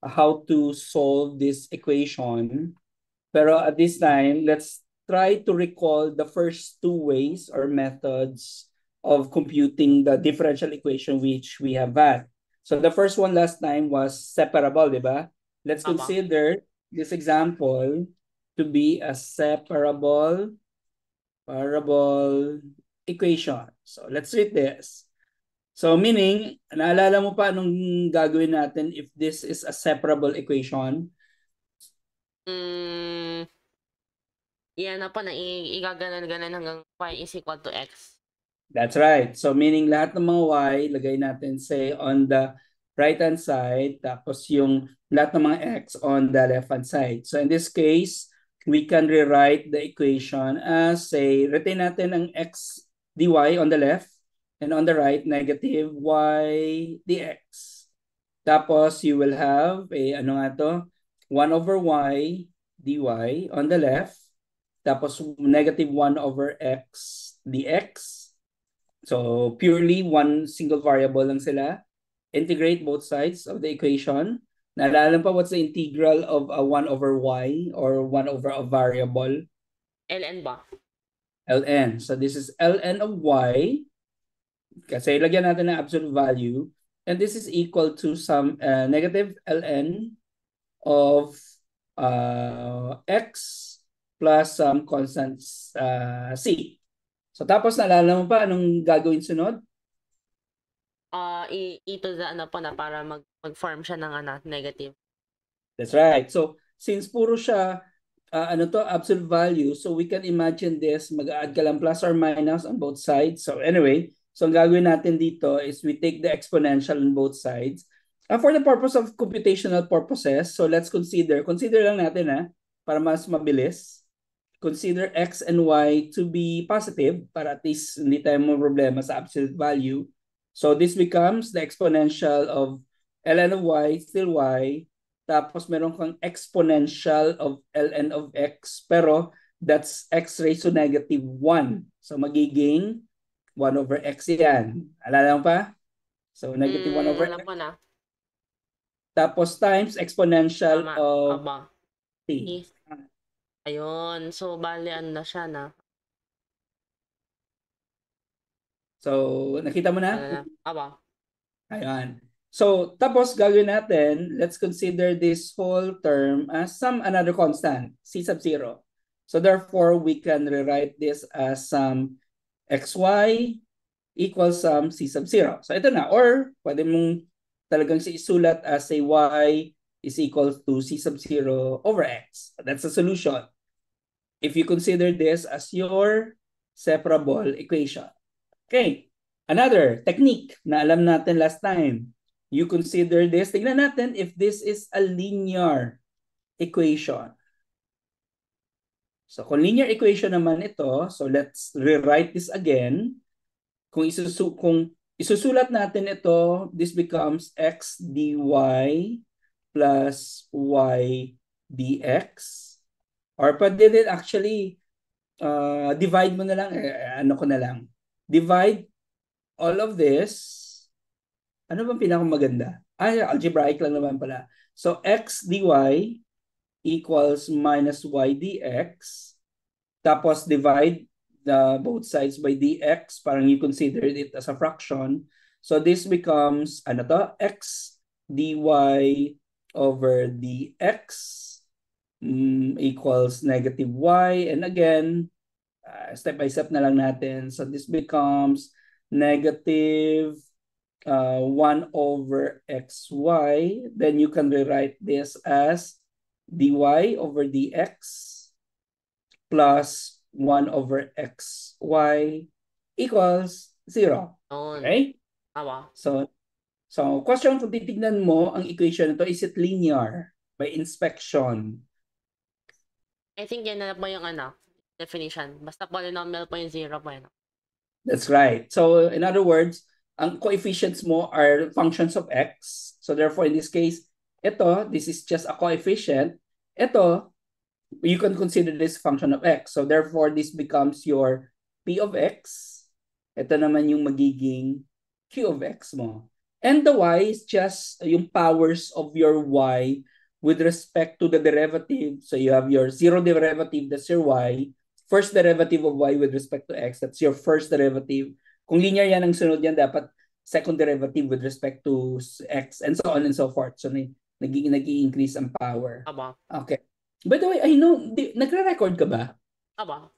how to solve this equation. Pero at this time, let's try to recall the first two ways or methods of computing the differential equation which we have had. So the first one last time was separable, di ba? Let's Aba. consider this example to be a separable equation. So let's read this. So meaning, naalala mo pa anong gagawin natin if this is a separable equation? Yan na po na igaganan-ganan hanggang y is equal to x. That's right. So meaning lahat ng mga y, lagay natin say on the right-hand side, tapos yung lahat ng mga x on the left-hand side. So in this case, we can rewrite the equation as say, retain natin ang x dy on the left, and on the right, negative y dx. Tapos you will have a, ano nga to, 1 over y dy on the left, tapos negative 1 over x dx. So purely one single variable lang sila. Integrate both sides of the equation. Naalala pa what's the integral of a 1 over y or 1 over a variable? ln ba? Ln. So this is ln of y. Kasi lagyan natin ng absolute value. And this is equal to some negative ln of x plus some constant c. So tapos naalala mo pa anong gagawin sunod? Ito the ano po na para mag-form siya ng negative. That's right. So since puro siya absolute value, so we can imagine this, mag-add ka lang plus or minus on both sides. So anyway, so ang gagawin natin dito is we take the exponential on both sides. For the purpose of computational purposes, so let's consider lang natin para mas mabilis. Consider x and y to be positive para at least hindi tayo mo problema sa absolute value. So this becomes the exponential of ln of y, still y, tapos meron kang exponential of ln of x, pero that's x raised to negative 1. So magiging 1 over x yan. Alala mo pa? So negative 1 over Alam x. ko na. Tapos times exponential Tama. of Aba. t. Ayun. So, bali ano na siya na. So, nakita mo na? Aba. Ayan. So, tapos gagawin natin, let's consider this whole term as some another constant, c sub 0. So, therefore, we can rewrite this as some xy equals some c sub 0. So, ito na. Or, pwede mong talagang isulat as say y is equal to c sub 0 over x. That's the solution. If you consider this as your separable equation. Okay. Another technique na alam natin last time. You consider this. Tingnan natin if this is a linear equation. So kung linear equation naman ito, so let's rewrite this again. Kung isusulat natin ito, this becomes x dy plus y dx. Or pwede din actually, divide mo na lang, ano ko na lang. Divide all of this. Ano bang pinakamaganda? Algebraic lang naman pala. So x dy equals minus y dx. Tapos divide the both sides by dx. Parang you consider it as a fraction. So this becomes, ano to? X dy over dx equals negative y. And again, step by step na lang natin. So this becomes negative 1 over xy. Then you can rewrite this as dy over dx plus 1 over xy equals 0. Okay? So question kung titignan mo ang equation nito, is it linear by inspection? I think yan na po yung definition. Basta polynomial po yung 0 po yan. That's right. So in other words, ang coefficients mo are functions of x. So therefore, in this case, this is just a coefficient. You can consider this function of x. So therefore, this becomes your p of x. Ito naman yung magiging q of x mo. And the y is just yung powers of your y with respect to the derivative. So you have your zero derivative, that's your y. First derivative of y with respect to x, that's your first derivative. Kung linear yan ang sunod yan, dapat second derivative with respect to x, and so on and so forth. So nag-i-increase ang power. Aba. Okay. By the way, I know, nagre-record ka ba? Aba.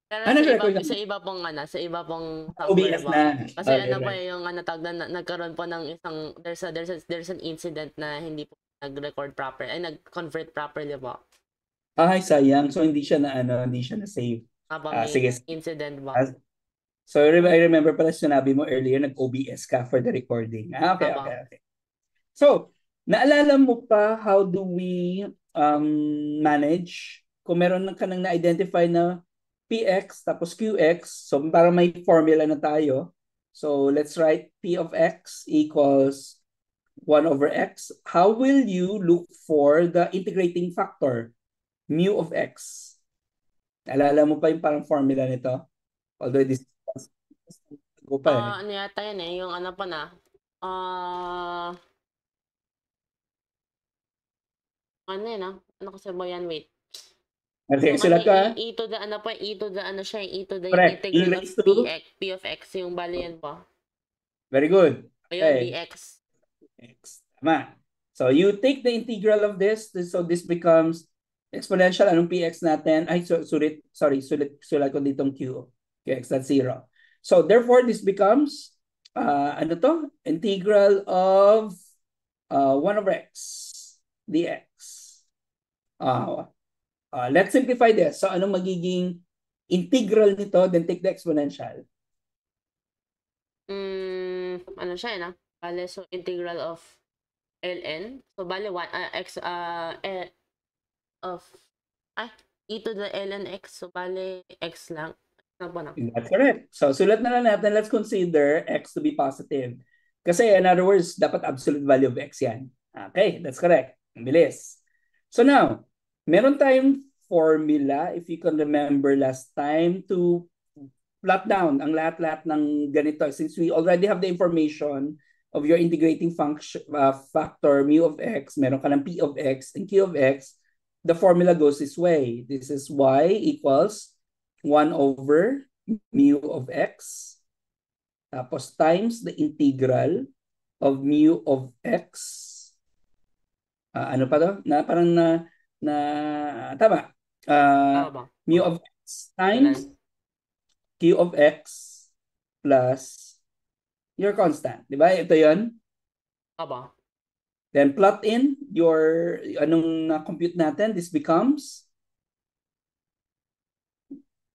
Pero Nag-record ka sa ba? iba pong sa iba pong software OBS ba. na. Kasi Okay, pa right. yung tawag na nagkaroon po ng isang there's an incident na hindi po nag-record proper ay nag-convert properly ba. Ay, sayang. So hindi siya hindi siya na save. May Sige. incident ba. So I remember pala sinabi mo earlier nag-OBS ka for the recording. Okay, Aba. okay. So, naalala mo pa how do we manage kung meron ka nang na-identify na Px tapos Qx, so para may formula na tayo. So let's write P of x equals 1 over x. How will you look for the integrating factor? Mu of x. Naalala mo pa yung parang formula nito? Although this go pa eh. Ano yata yan yung pa na. Ano yan Ano kasi ba yan? Wait. Okay, sulat ka. E to the siya, E to the Correct. integral of to P of x, yung bali yan pa. Very good. Ayun, dx. X. Tama. So you take the integral of this, so this becomes exponential. Anong px natin? Ay, sulat ko ditong q. Qx, that's 0. So therefore, this becomes, ano to? Integral of 1 over x dx. Let's simplify this. So anong magiging integral nito? Then take the exponential. Ano siya Bale, so integral of ln. So bale 1 x of e to the ln x. So bale x lang. That's correct. So sulat na lang natin, let's consider x to be positive. Kasi in other words, dapat absolute value of x yan. Okay, that's correct. Ang bilis. So now, meron tayong formula, if you can remember last time, to plot down ang lahat-lahat ng ganito. Since we already have the information of your integrating function, factor mu of x, meron ka ng p of x and q of x, the formula goes this way. This is y equals 1 over mu of x, tapos times the integral of mu of x. Ano pa to? Parang tama. Mu of x times q of x plus your constant. Di ba? Ito yun. Then plot in your, anong na-compute natin, this becomes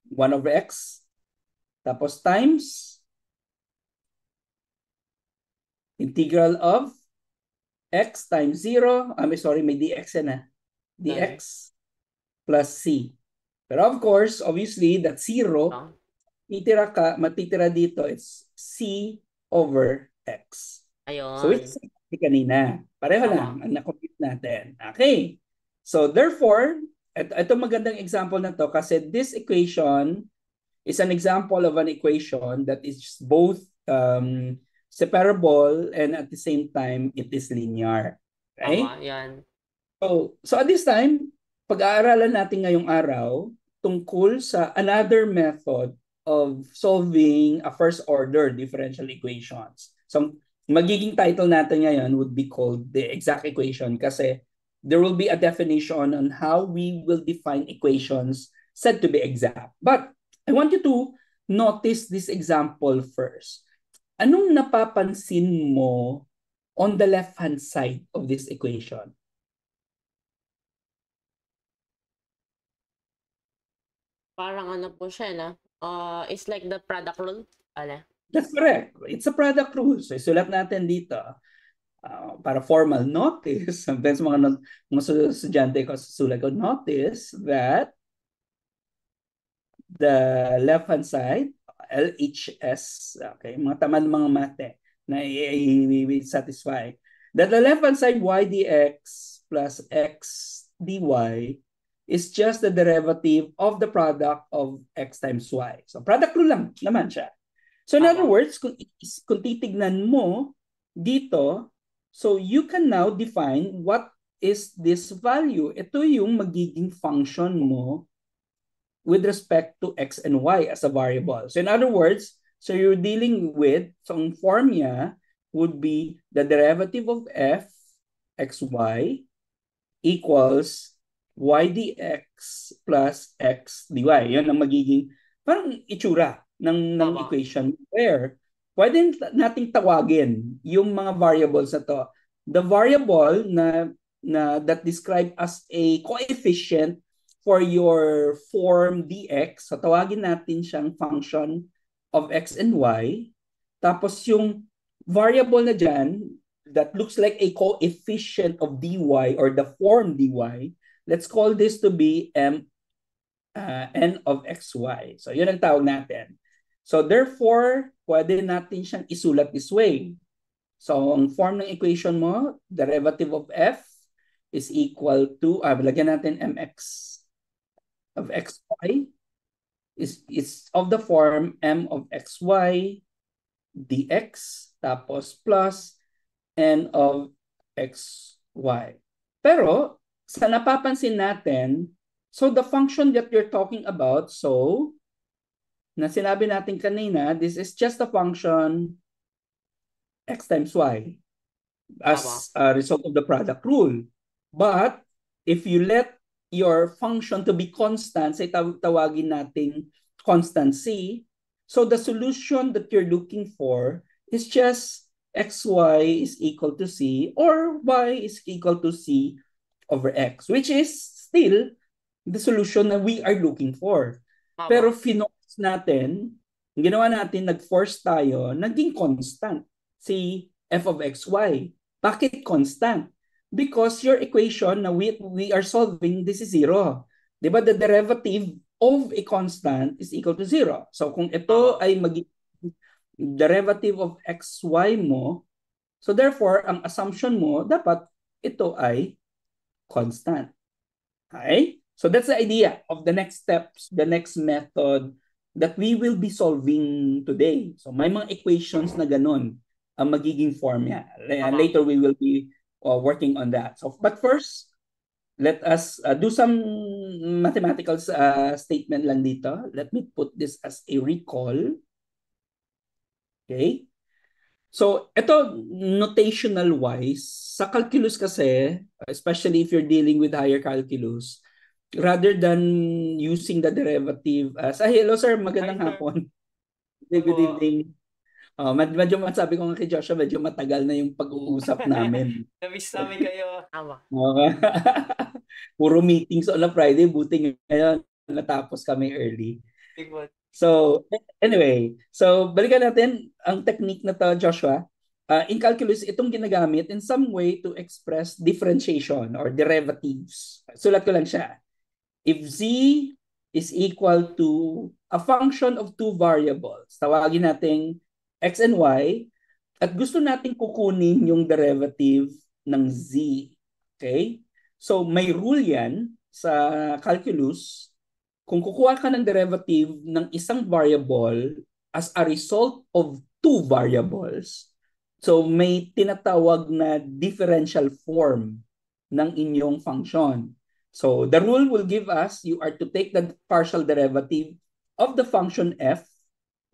1 over x, tapos times integral of x times 0, may dx yan dx plus c. Pero of course, obviously, that 0, matitira dito, it's c over x. Ayun. So it's kanina. Pareho lang ang na-compute natin. Okay. So therefore, ito magandang example na to kasi this equation is an example of an equation that is both separable and at the same time it is linear. Okay? Yan. So at this time, pag-aaralan natin ngayong araw tungkol sa another method of solving a first order differential equations. So magiging title natin ngayon would be called the exact equation kasi there will be a definition on how we will define equations said to be exact. But I want you to notice this example first. Anong napapansin mo on the left-hand side of this equation? Parang ano po siya, it's like the product rule. That's correct. It's a product rule. So isulat natin dito. Para formal notice, sometimes mga estudyante ko susulat ko, notice that the left-hand side, LHS, okay, mga tamad mga mate na i-satisfy, that the left-hand side y dx plus x dy is just the derivative of the product of x times y. So product rule lang naman siya. So in other words, kung titignan mo, dito, so you can now define what is this value. Ito yung magiging function mo with respect to x and y as a variable. So in other words, so you're dealing with, so ang form niya would be the derivative of f xy equals y dx plus x dy. Yun ang magiging parang itsura ng equation where pwede nating tawagin yung mga variables na to. The variable na that describe as a coefficient for your form dx, so tawagin natin siyang function of x and y. Tapos yung variable na dyan that looks like a coefficient of dy or the form dy, let's call this to be n of xy. So yun ang tawag natin. So therefore, pwede natin siyang isulat this way. So ang form ng equation mo, derivative of f is equal to, lagyan natin mx of xy is of the form m of xy dx tapos plus n of xy. Pero sa napapansin natin, so the function that you're talking about, so na sinabi natin kanina, this is just a function x times y as a result of the product rule. But if you let your function to be constant, say tawagin nating constant c, so the solution that you're looking for is just xy is equal to c or y is equal to c over x, which is still the solution na we are looking for. Pero finox natin, ginawa natin, nag-force tayo, naging constant si f of xy. Bakit constant? Because your equation na we are solving, this is zero. Diba? The derivative of a constant is equal to zero. So kung ito ay derivative of xy mo, so therefore, ang assumption mo, dapat ito ay constant. Okay? So that's the idea of the next steps, the next method that we will be solving today. So may mga equations na ganun ang magiging form niya. Later we will be working on that. So, but first, let us do some mathematical statement lang dito. Let me put this as a recall. Okay? So, ito, notational wise, sa calculus kasi, especially if you're dealing with higher calculus, rather than using the derivative as, hello sir, magandang hapon. Good evening. Medyo masabi ko nga kay Joshua, medyo matagal na yung pag-uusap namin. Na-miss namin kayo. Puro meetings on a Friday, buti ngayon natapos kami early. So, anyway, so balikan natin ang technique na to, Joshua. In calculus, itong ginagamit in some way to express differentiation or derivatives. Sulat ko lang siya. If z is equal to a function of two variables, tawagin natin x and y, at gusto natin kukunin yung derivative ng z. Okay? So, may rule yan sa calculus. Kung kukuha ka ng derivative ng isang variable as a result of two variables, so may tinatawag na differential form ng inyong function. So the rule will give us, you are to take the partial derivative of the function f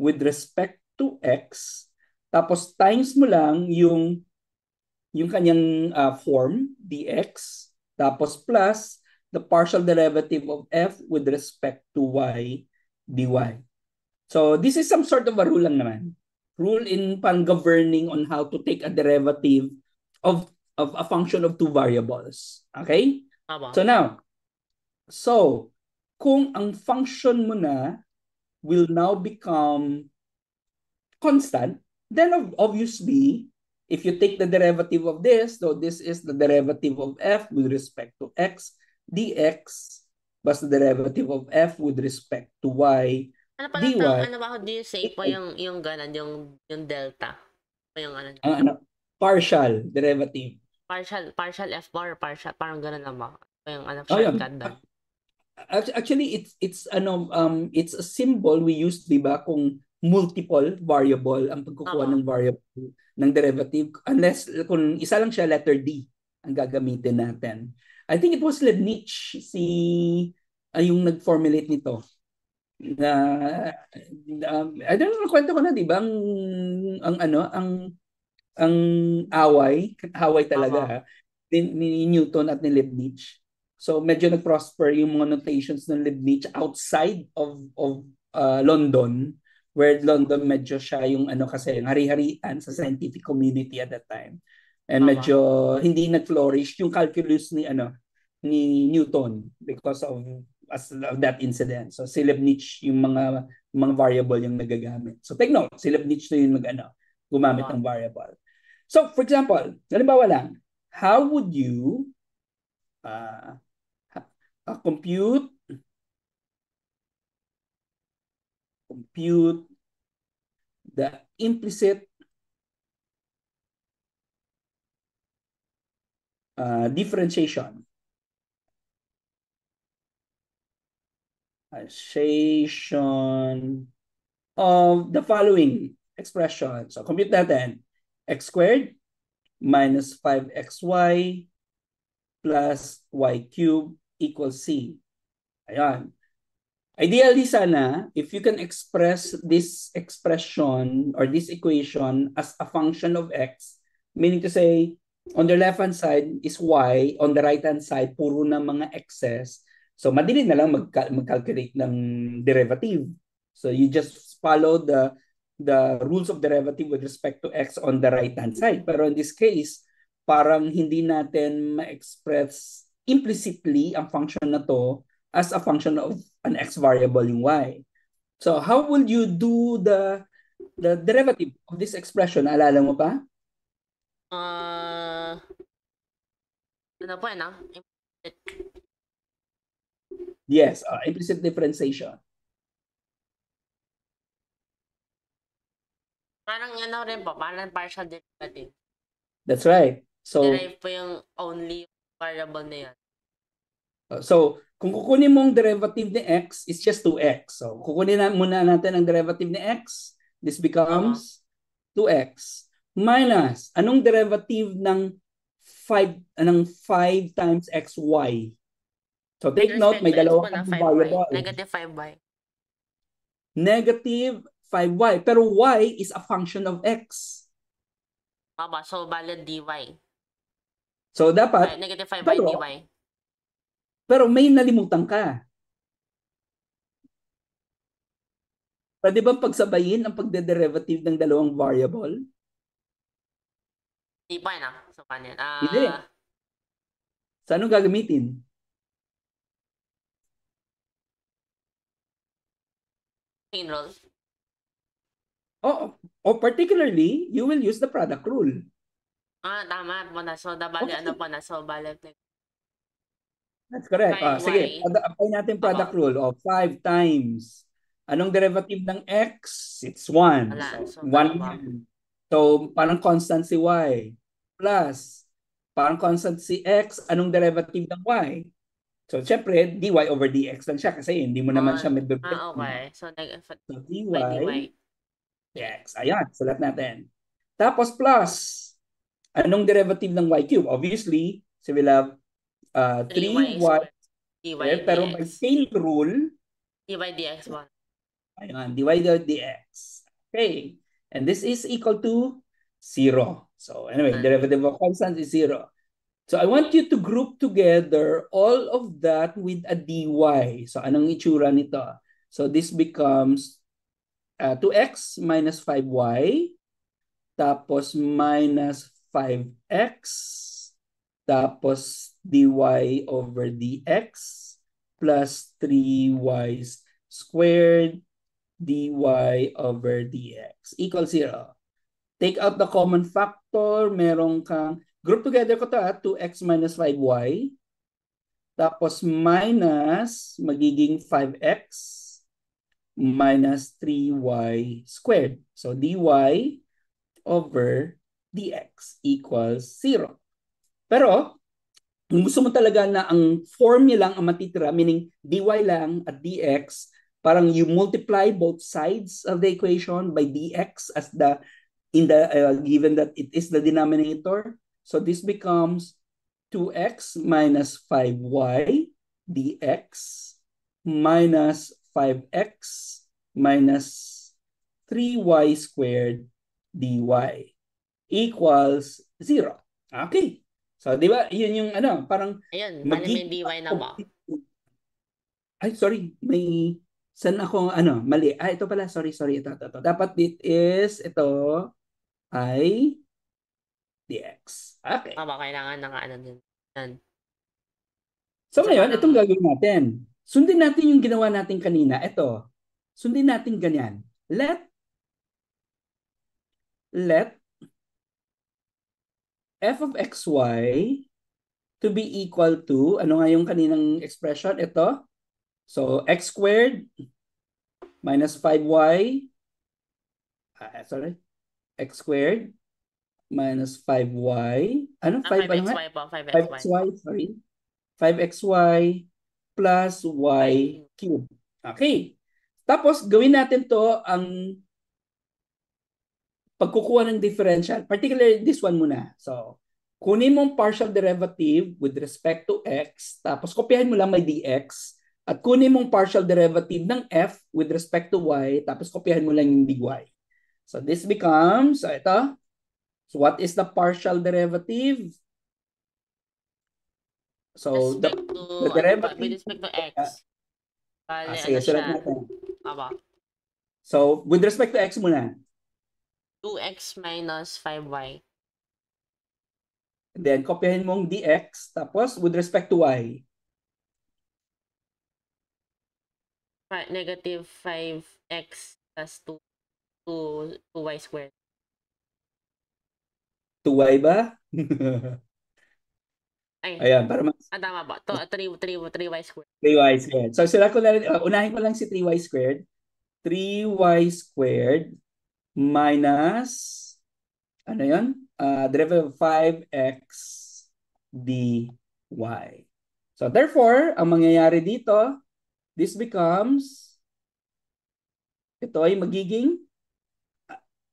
with respect to x, tapos times mo lang yung kanyang form, dx, tapos plus the partial derivative of f with respect to y, dy. So this is some sort of a rule lang naman. Rule in pan-governing on how to take a derivative of a function of two variables. Okay? So now, kung ang function mo na will now become constant, then obviously, if you take the derivative of this, so this is the derivative of f with respect to x, dx, plus the derivative of f with respect to y, dy. Do you say po yung ganon, yung delta? Yung partial derivative. Partial f bar, partial, parang ganon lang ba? Yung shortcut doon. Actually, it's a symbol we use, di ba, kung multiple variable ang pagkukuha ng variable ng derivative unless kung isa lang siya, letter D ang gagamitin natin. I think it was Leibniz yung nag-formulate nito na I don't know, kwento ko na, di ba? Ang away talaga ha, ni Newton at ni Leibniz. So medyo nag-prosper yung mga notations ng Leibniz outside of London, where London medyo siya yung kasi yung hari-harian sa scientific community at that time. And medyo hindi nag-flourish yung calculus ni Newton because of that incident. So si Leibniz yung mga variable yung nagagamit. So take note, si Leibniz na yung gumamit ng variable. So for example, halimbawa lang, how would you compute the implicit differentiation of the following expression. So compute natin, x squared minus 5xy plus y cubed equals c. Ayan. Ideally sana, if you can express this expression or this equation as a function of x, meaning to say, on the left-hand side is y, on the right-hand side, puro na mga x's. So, madali na lang mag-calculate ng derivative. So, you just follow the rules of derivative with respect to x on the right-hand side. Pero in this case, parang hindi natin ma-express implicitly ang function na to as a function of an x variable yung y. So how will you do the derivative of this expression? Naalala mo pa? Ano po yan Yes, implicit differentiation. Parang rin po, parang partial derivative. That's right. So, derive po yung only variable na yan. So, kung kukunin mong derivative ni x, it's just 2x. So, kukunin muna natin ang derivative ni x. This becomes 2x. Minus, anong derivative ng 5 times xy? So, take note, may dalawang variable. Negative 5y. Negative 5y. Pero y is a function of x. So, valid dy. So, dapat, negative 5y dy. Pero may nalimutan ka. Pwede bang pagsabayin ang pagde-derivative ng dalawang variable? Hindi pa na. So, paano yan? Hindi. Sa anong gagamitin? Chain rule. Oh, particularly, you will use the product rule. Tama po na. So, bali ano po na. So, bali. That's correct. Sige, apply natin product rule. 5 times. Anong derivative ng x? It's 1. So, 1. So, parang constant si y. Plus, parang constant si x. Anong derivative ng y? So, syempre, dy over dx lang siya kasi hindi mo naman siya may okay. So, dy dx. Ayan, sulat natin. Tapos plus, anong derivative ng y cube? Obviously, so we'll have 3y squared, pero by chain rule, dy dx 1. Ayun, dy dx. Okay. And this is equal to 0. So anyway, derivative of constant is 0. So I want you to group together all of that with a dy. So anong itsura nito? So this becomes 2x minus 5y, tapos minus 5x, tapos dy over dx plus 3y squared dy over dx equals 0. Take out the common factor. Meron kang, group together ko to 2x minus 5y. Tapos minus, magiging 5x minus 3y squared. So dy over dx equals 0. Pero, kung gusto mo talaga na ang formula lang ang matitira, meaning dy lang at dx, parang you multiply both sides of the equation by dx as given that it is the denominator. So this becomes 2x minus 5y dx minus 5x minus 3y squared dy equals 0. Okay. So, di ba, yun yung parang Ayun, bali may dy na ba? Ay, sorry. Saan ako, mali. Ito pala. Sorry. Ito. Dapat it is, ito ay dx. Okay. Aba, kailangan naka ano din. Yan. So, Kasi ngayon, parang, itong gagawin natin. Sundin natin yung ginawa natin kanina. Ito. Sundin natin ganyan. Let f of xy to be equal to, ano nga yung kaninang expression? Ito. So, x squared minus 5y, x squared minus 5y, 5, 5xy po, 5xy. 5xy, sorry. 5xy plus y Y. cubed. Okay. Tapos, gawin natin to ang pagkukuha ng differential. Particularly this one muna. So, kunin mo ang partial derivative with respect to x, tapos kopyahin mo lang may dx, at kunin mong partial derivative ng f with respect to y, tapos kopyahin mo lang yung dy. So, this becomes, ito. So, what is the partial derivative? So, the derivative, with respect to x. Bale, sige, ano sulat siya? natin. Aba, So, with respect to x muna. 2x minus 5y. Then, kopyahin mong dx, tapos with respect to y. Negative 5x plus 2y squared. 2y ba? Ay, Ayan, para mas tama ba? 3y squared. 3y squared. So, sulat ko na rin, unahin ko lang si 3y squared. 3y squared minus, ano yun? Derivative of 5x dy. So, therefore, ang mangyayari dito, this becomes, ito ay magiging,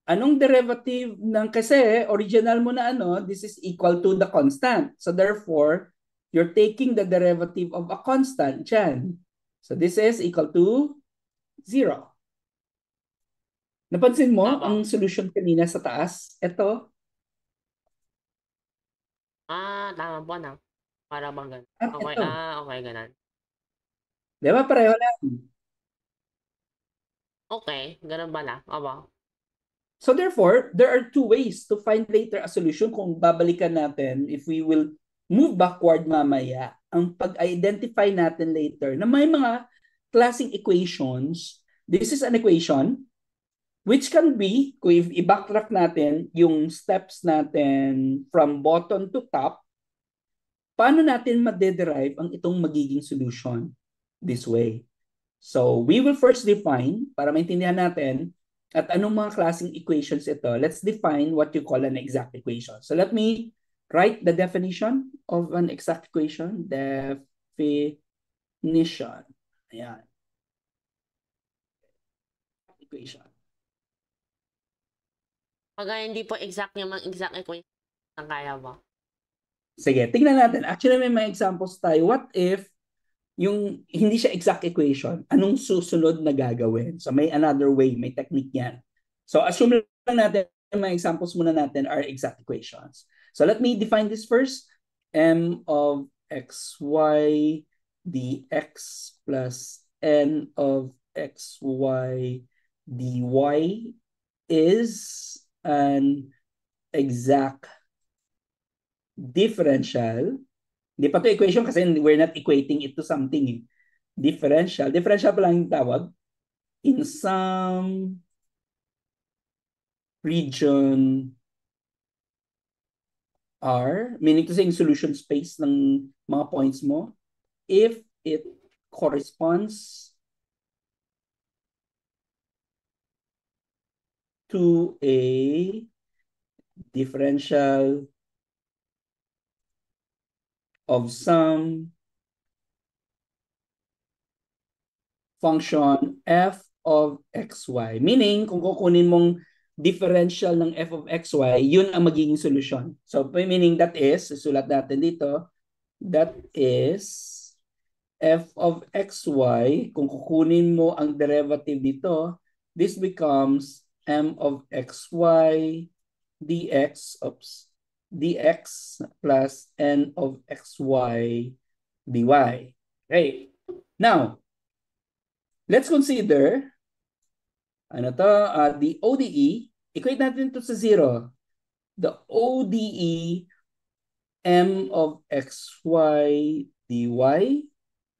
anong derivative ng, kasi original mo na this is equal to the constant. So, therefore, you're taking the derivative of a constant dyan. So, this is equal to 0. Napansin mo Aba. ang solution kanina sa taas? Ito. Tama po na. Para bang ganun. At Okay, ito. okay, ganun. Di ba pareho lang? Okay, ganun ba na? Aba. So therefore, there are two ways to find later a solution kung babalikan natin if we will move backward mamaya. Ang pag-identify natin later na may mga klaseng equations. This is an equation which can be, kung i-backtrack natin yung steps natin from bottom to top, paano natin ma-derive ang itong magiging solution this way. So we will first define, para maintindihan natin, at anong mga klaseng equations ito. Let's define what you call an exact equation. So let me write the definition of an exact equation. Definition. Ayan. Equation. Pag hindi po exact yung mga exact equation, ang kaya ba? Sige, tingnan natin. Actually, may mga examples tayo. What if yung hindi siya exact equation, anong susunod na gagawin? So may another way, may technique yan. So assume lang natin, mga examples muna natin are exact equations. So let me define this first. M of xy dx plus n of xy dy is an exact differential. Hindi pa to equation kasi we're not equating it to something. Differential. Differential pa lang yung tawag. In some region R, meaning to say in solution space ng mga points mo, if it corresponds to a differential of some function f of xy. Meaning, kung kukunin mong differential ng f of xy, yun ang magiging solusyon. So, meaning that is, susulat natin dito, that is f of xy, kung kukunin mo ang derivative dito, this becomes m of xy dx, dx plus n of xy dy. Okay. Now, let's consider the ODE. Equate natin ito sa 0. The ODE m of xy dy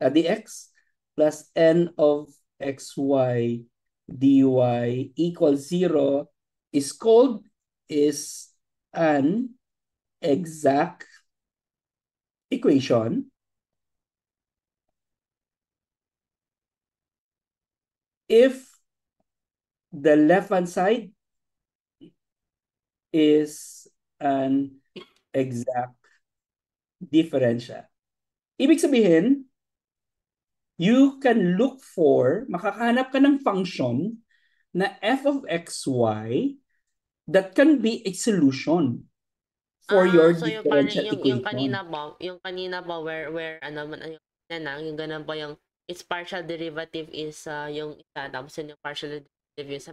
dx plus n of xy dy equals 0 is an exact equation if the left-hand side is an exact differential. Ibig sabihin, you can look for, makakahanap ka ng function na f of xy that can be a solution for your so differential equation. yung kanina ba where ano man yung ganun pa yung its partial derivative is yung isa tapos yung partial derivative yung sa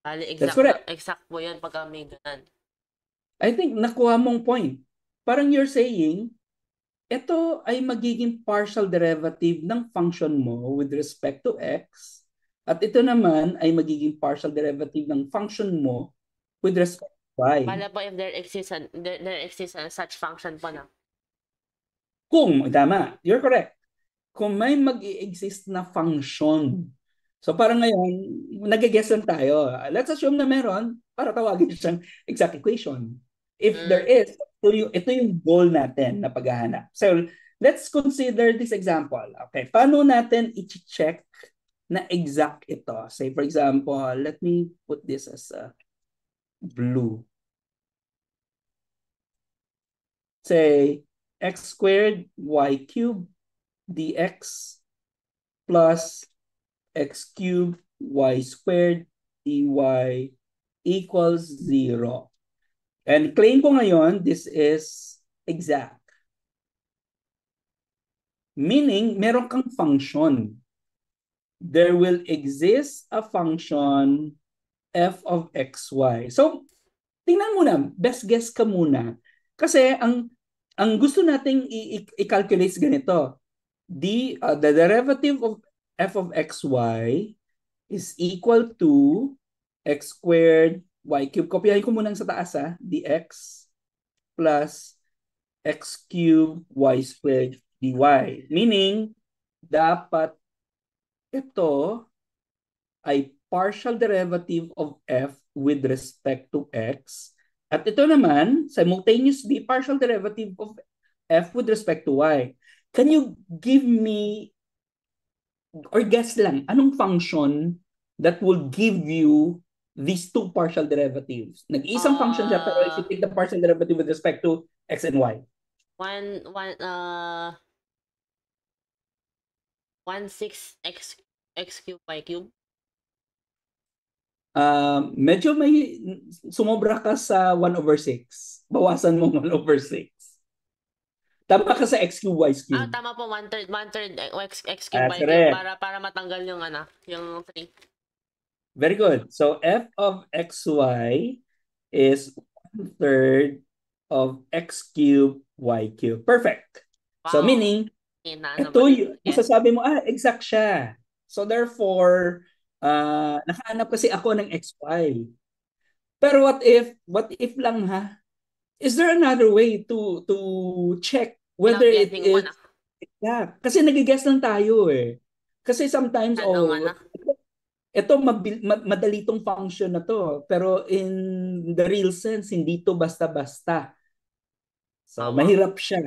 That's correct. Exact po yun pag may ganun. I think nakuha mong point. Parang you're saying, ito ay magiging partial derivative ng function mo with respect to x, at ito naman ay magiging partial derivative ng function mo with respect to y. Bala po if there exists such function po na. Kung, tama, you're correct. Kung may mag-i-exist na function. So parang ngayon, nag-guess lang tayo. Let's assume na meron para tawagin siyang exact equation. If there is, ito yung goal natin na paghahanap. So let's consider this example. Okay, paano natin i-check na exact ito? Say for example, let me put this as blue. Say x squared y cubed dx plus x cubed y squared dy equals 0. And claim ko ngayon, this is exact. Meaning, meron kang function. There will exist a function f of xy. So, tingnan muna, best guess ka muna. Kasi ang gusto nating i-calculate ganito. The derivative of f of xy is equal to x squared y cubed. Kopyahin ko muna sa taas dx plus x cubed y squared dy. Meaning, dapat ito ay partial derivative of f with respect to x. At ito naman, simultaneously, partial derivative of f with respect to y. Can you give me, or guess lang, anong function that will give you these two partial derivatives? Nag-iisang function siya, pero if you take the partial derivative with respect to x and y. 1/6 x cube y cube. Medyo may sumobra ka sa 1/6. Bawasan mo 1/6. Tama ka sa x cube, y cube. Tama po, 1/3 x cube, y cube para matanggal yung yung 3. Very good. So f of xy is 1/3 of x cube, y cube. Perfect. Wow. So meaning, ito yung masasabi mo, exact siya. So therefore, nakahanap kasi ako ng xy. Pero what if lang is there another way to check whether it is exact? Kasi nag-guess lang tayo Kasi sometimes ito madali tong function na to, pero in the real sense hindi to basta-basta. So mahirap siya.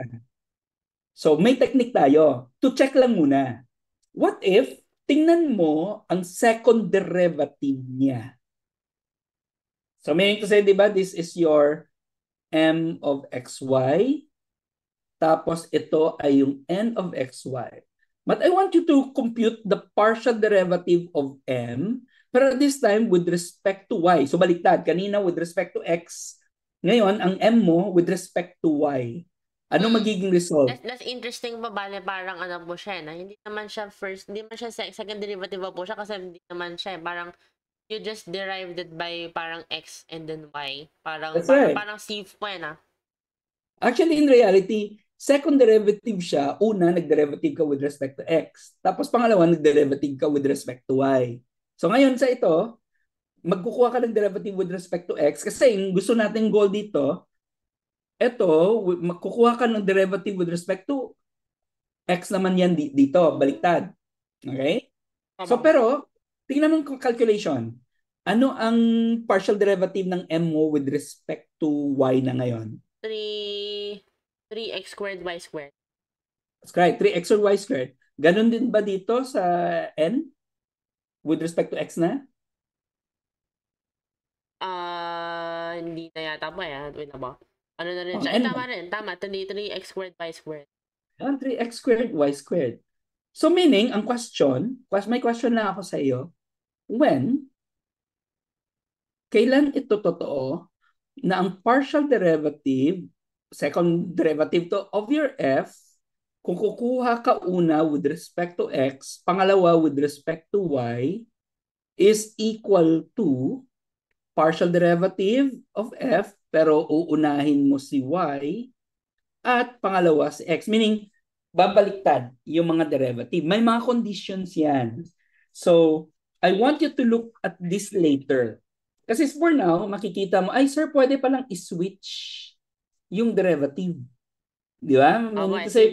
So may technique tayo. To check lang muna. What if tingnan mo ang second derivative niya? So meaning to say, di ba, this is your m of xy. Tapos ito ay yung n of xy. But I want you to compute the partial derivative of m, pero this time with respect to y. So baliktad, kanina with respect to x, ngayon ang m mo with respect to y. Ano magiging result? That's interesting pa, bale parang ano po siya, na hindi naman siya hindi naman siya second derivative po siya kasi hindi naman siya, parang you just derived it by parang x and then y. That's right. Parang sieve po yan, Actually, in reality, second derivative siya. Una, nag-derivative ka with respect to x. Tapos pangalawa, nag-derivative ka with respect to y. So ngayon sa ito, magkukuha ka ng derivative with respect to x kasi yung gusto nating goal dito, ito, magkukuha ka ng derivative with respect to x naman yan dito, baliktad. Okay? So pero, tingnan mo yung calculation. Ano ang partial derivative ng m mo with respect to y na ngayon? 3x squared y squared. That's right, 3x or y squared. Ganon din ba dito sa n? With respect to x na? Hindi na yata po yan. Wait na ba? Ano na rin siya? N. Tama rin. Tama. 3x squared y squared. 3x squared y squared. So meaning, ang question, may question na ako sa iyo, kailan ito totoo na ang partial derivative, second derivative to of your f, kung kukuha ka una with respect to x, pangalawa with respect to y, is equal to partial derivative of f, pero uunahin mo si y, at pangalawa si x. Meaning, babaliktad yung mga derivative. May mga conditions yan. So, I want you to look at this later. Kasi for now, makikita mo, ay sir, pwede palang i-switch yung derivative. Di ba? Kasi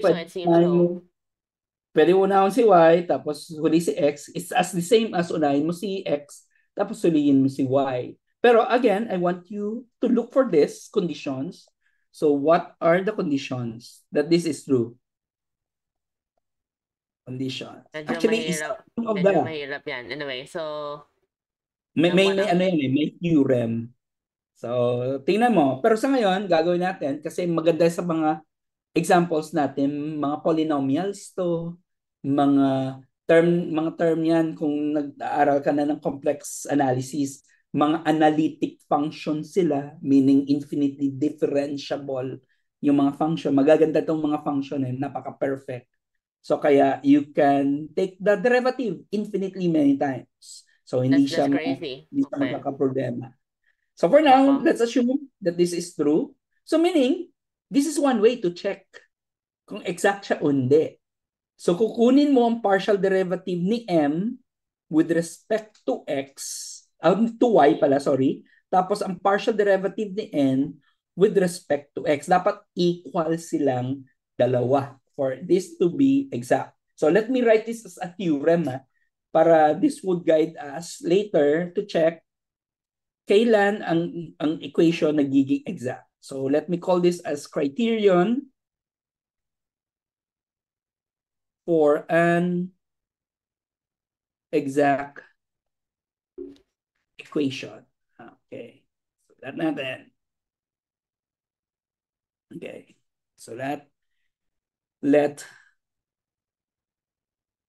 pwede unahon si y, tapos huli si x. It's as the same as unahin mo si x, tapos huliin mo si y. Pero again, I want you to look for these conditions. So what are the conditions that this is true? Conditions. Actually, medyo mahirap yan. Anyway, so may ano yan eh, may theorem. So, tingnan mo. Pero sa ngayon, gagawin natin kasi maganda sa mga examples natin, mga polynomials to, mga term yan kung nag-aaral ka na ng complex analysis, mga analytic functions sila, meaning infinitely differentiable yung mga function. Magaganda tong mga function eh, napaka-perfect. So kaya you can take the derivative infinitely many times. So hindi siya magkakaproblema. So for now, let's assume that this is true. So meaning, this is one way to check kung exact siya o hindi. So kukunin mo ang partial derivative ni m with respect to x, to y pala, sorry. Tapos ang partial derivative ni n with respect to x. Dapat equal silang dalawa for this to be exact. So let me write this as a theorem para this would guide us later to check kailan ang equation nagiging exact. So let me call this as criterion for an exact equation. Okay. So that natin. Okay. So let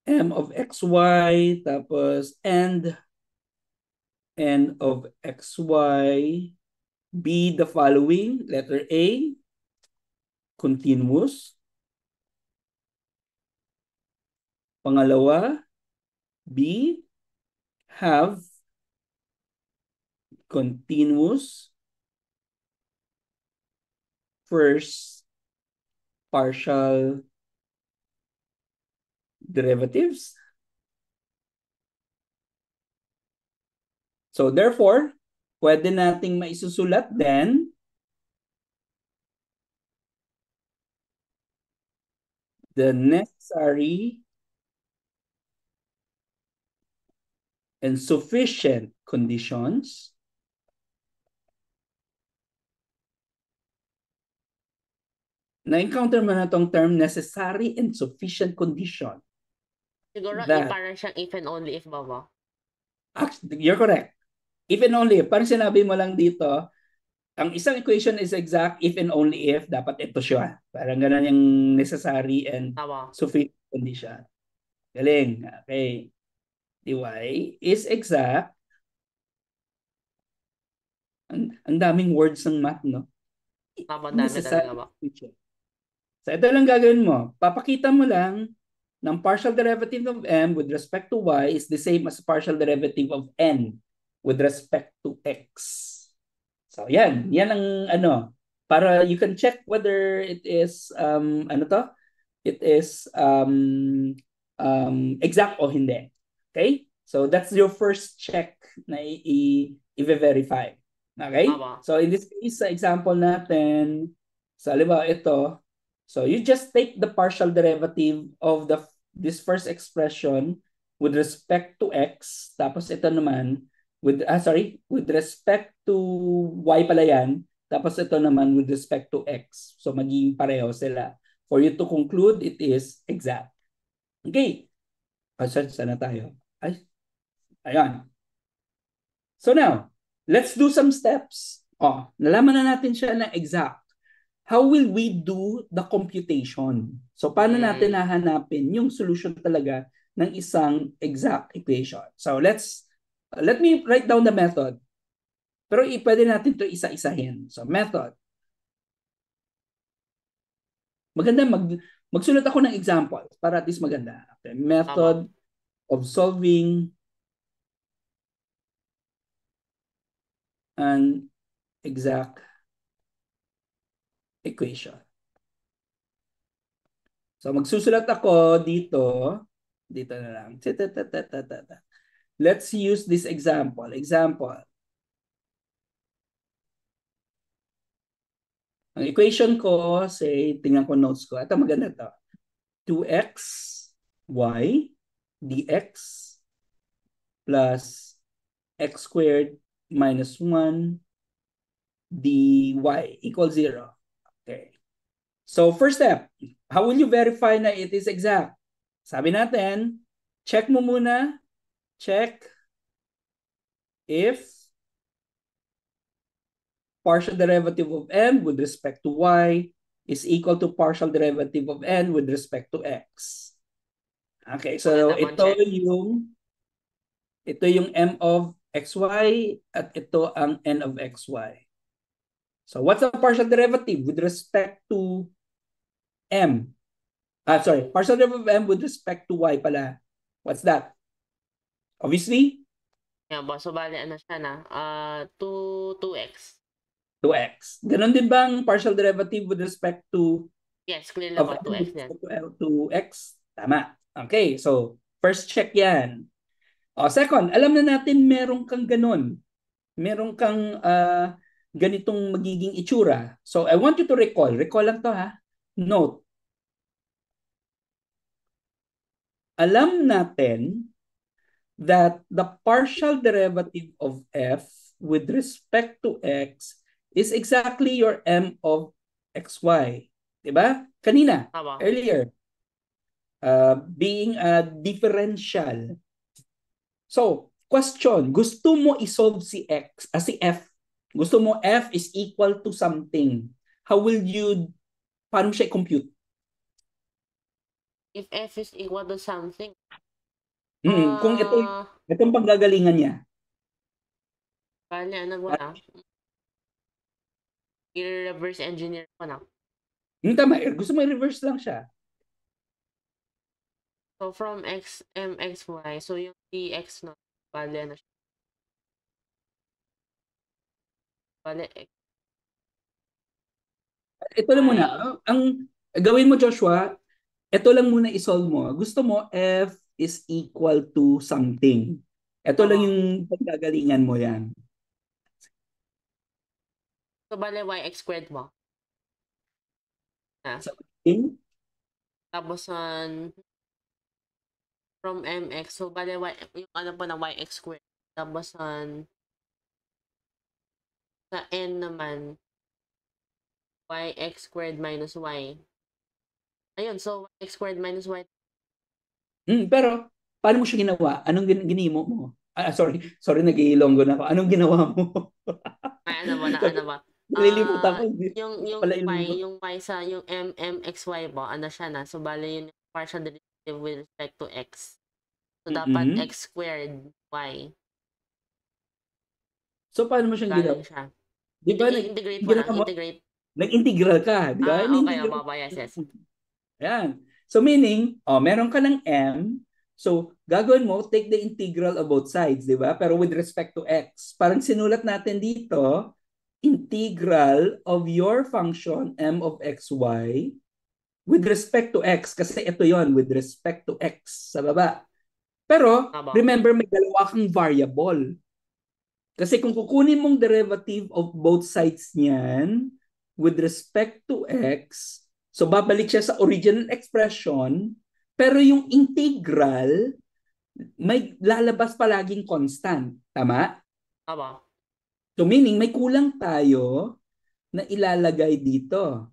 m of xy tapos n of xy be the following. Letter A, continuous. Pangalawa, B, have continuous first partial derivatives. So therefore, pwede nating maisusulat then the necessary and sufficient conditions na-encounter mo na itong term necessary and sufficient condition. Siguro, parang siyang if and only if ba ba? You're correct. If and only if. Parang sinabi mo lang dito, ang isang equation is exact if and only if, dapat ito siya. Parang ganun yung necessary and sufficient condition. Galing. Okay. dy is exact. Ang daming words ng math, no? Napadami talaga Necessary ba? feature. So ito lang gagawin mo. Papakita mo lang ng partial derivative of m with respect to y is the same as partial derivative of n with respect to x. So yan, yan ang ano, para you can check whether it is ano to? It is exact o hindi. Okay? So that's your first check na i-verify. Okay? Aba. So in this case, sa example natin, sa halimbawa ito, so you just take the partial derivative of this first expression with respect to x, tapos ito naman with respect to y pala yan, tapos ito naman with respect to x. So magiging pareho sila. For you to conclude, it is exact. Okay. Saan na tayo? Ay, ayan. So now, let's do some steps. Nalaman na natin siya na exact. How will we do the computation? So, paano natin hahanapin yung solution talaga ng isang exact equation? So, let me write down the method. Pero pwede natin ito isa-isahin. So, method. Maganda magsulat ako ng example para at least maganda. Okay. Method of solving an exact equation. So magsusulat ako dito na lang. Let's use this example. Ang equation ko, say, tingnan ko notes ko. Ito maganda to. 2x y dx plus x squared minus 1 dy equals 0. Okay. So first step, how will you verify na it is exact? Sabi natin, check mo muna. Check if partial derivative of m with respect to y is equal to partial derivative of n with respect to x. Okay, so ito yung m of xy at ito ang n of xy. So what's the partial derivative with respect to m? Partial derivative of m with respect to y pala. What's that? Obviously, yeah, boss. So, bali, ano siya na? 2x. 2x. Ganon din bang partial derivative with respect to Yes, clear lang ako. 2x yan. 2x? Tama. Okay, so first check yan. Second, alam na natin meron kang ganon. Meron kang ganitong magiging itsura. So I want you to recall. Recall lang to ha. Note. Alam natin that the partial derivative of f with respect to x is exactly your m of xy. Diba? Kanina, earlier. Being a differential. So, question, gusto mo isolve si f. Gusto mo f is equal to something. Paano mo siya i-compute? If f is equal to something. Kung itong panggagalingan niya. Bali, ano ba na? I-reverse engineer ko na. Tama, gusto mo i-reverse lang siya. So, from x, m, x, y. So, yung dx na, bali, ano siya? Bali, x. Ito lang muna. Ang gawin mo, Joshua, ito lang muna isolve mo. Gusto mo f is equal to something. Ito lang yung paggagalingan mo yan. So, bali, yx squared mo. Something? Tapos, from mx, so, bali, yung ano po ng yx squared. Tapos, sa n naman, yx squared minus y. Ayun, so, x squared minus y. Pero, paano mo siya ginawa? Anong ginimo mo? Sorry, nag-iilonggo na ako. Anong ginawa mo? Ano ba? Nililimutan ko. Yung y sa, yung m, x, y po, ano siya na. So, bali, yun yung partial derivative with respect to x. So, dapat x squared y. So, paano mo siyang ginawa? Galing siya. Di ba, I-integrate mo na. Integrate. nag-integral ka, di ba? Okay. Yes. Ayan. So, meaning, meron ka ng m. So, gagawin mo, take the integral of both sides, di ba? Pero with respect to x. Parang sinulat natin dito, integral of your function m of xy with respect to x. Kasi ito yon with respect to x sa baba. Pero, remember, may dalawa kang variable. Kasi kung kukunin mong derivative of both sides niyan with respect to x, so babalik siya sa original expression, pero yung integral, may lalabas palaging constant. Tama? Tama. So meaning, may kulang tayo na ilalagay dito.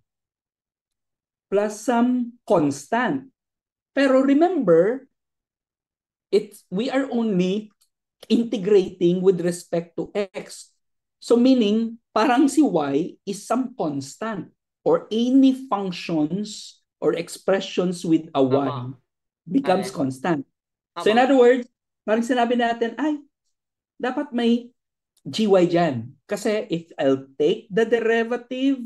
Plus some constant. Pero remember, we are only integrating with respect to x. So meaning, parang si y is some constant or any functions or expressions with a y becomes constant. So in other words, parang sinabi natin, ay, dapat may gy dyan. Kasi if I'll take the derivative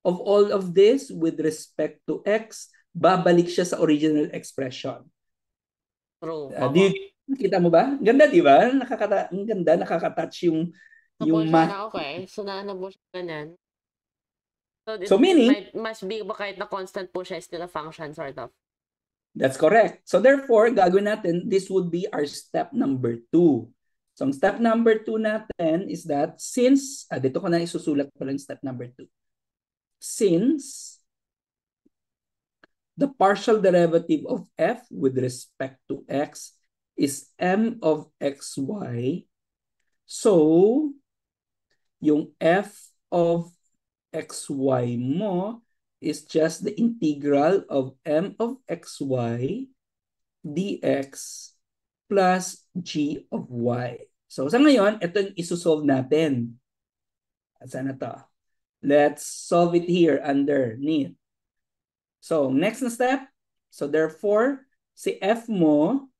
of all of this with respect to x, babalik siya sa original expression. True. Nakita mo ba? Ganda, di ba? Ang ganda, nakaka-touch yung math. Okay. So, naano mo siya ganyan. So meaning, must be ba kahit na constant po siya, still a function, sort of. That's correct. So therefore, gagawin natin, this would be our step number 2. So ang step number 2 natin is that since, dito ko na isusulat pa lang step number 2. Since the partial derivative of f with respect to x is m of xy, so yung f of xy mo is just the integral of m of xy dx plus g of y. So sa ngayon, ito yung isusolve natin. Saan na to? Let's solve it here underneath. So next na step. So therefore, si f mo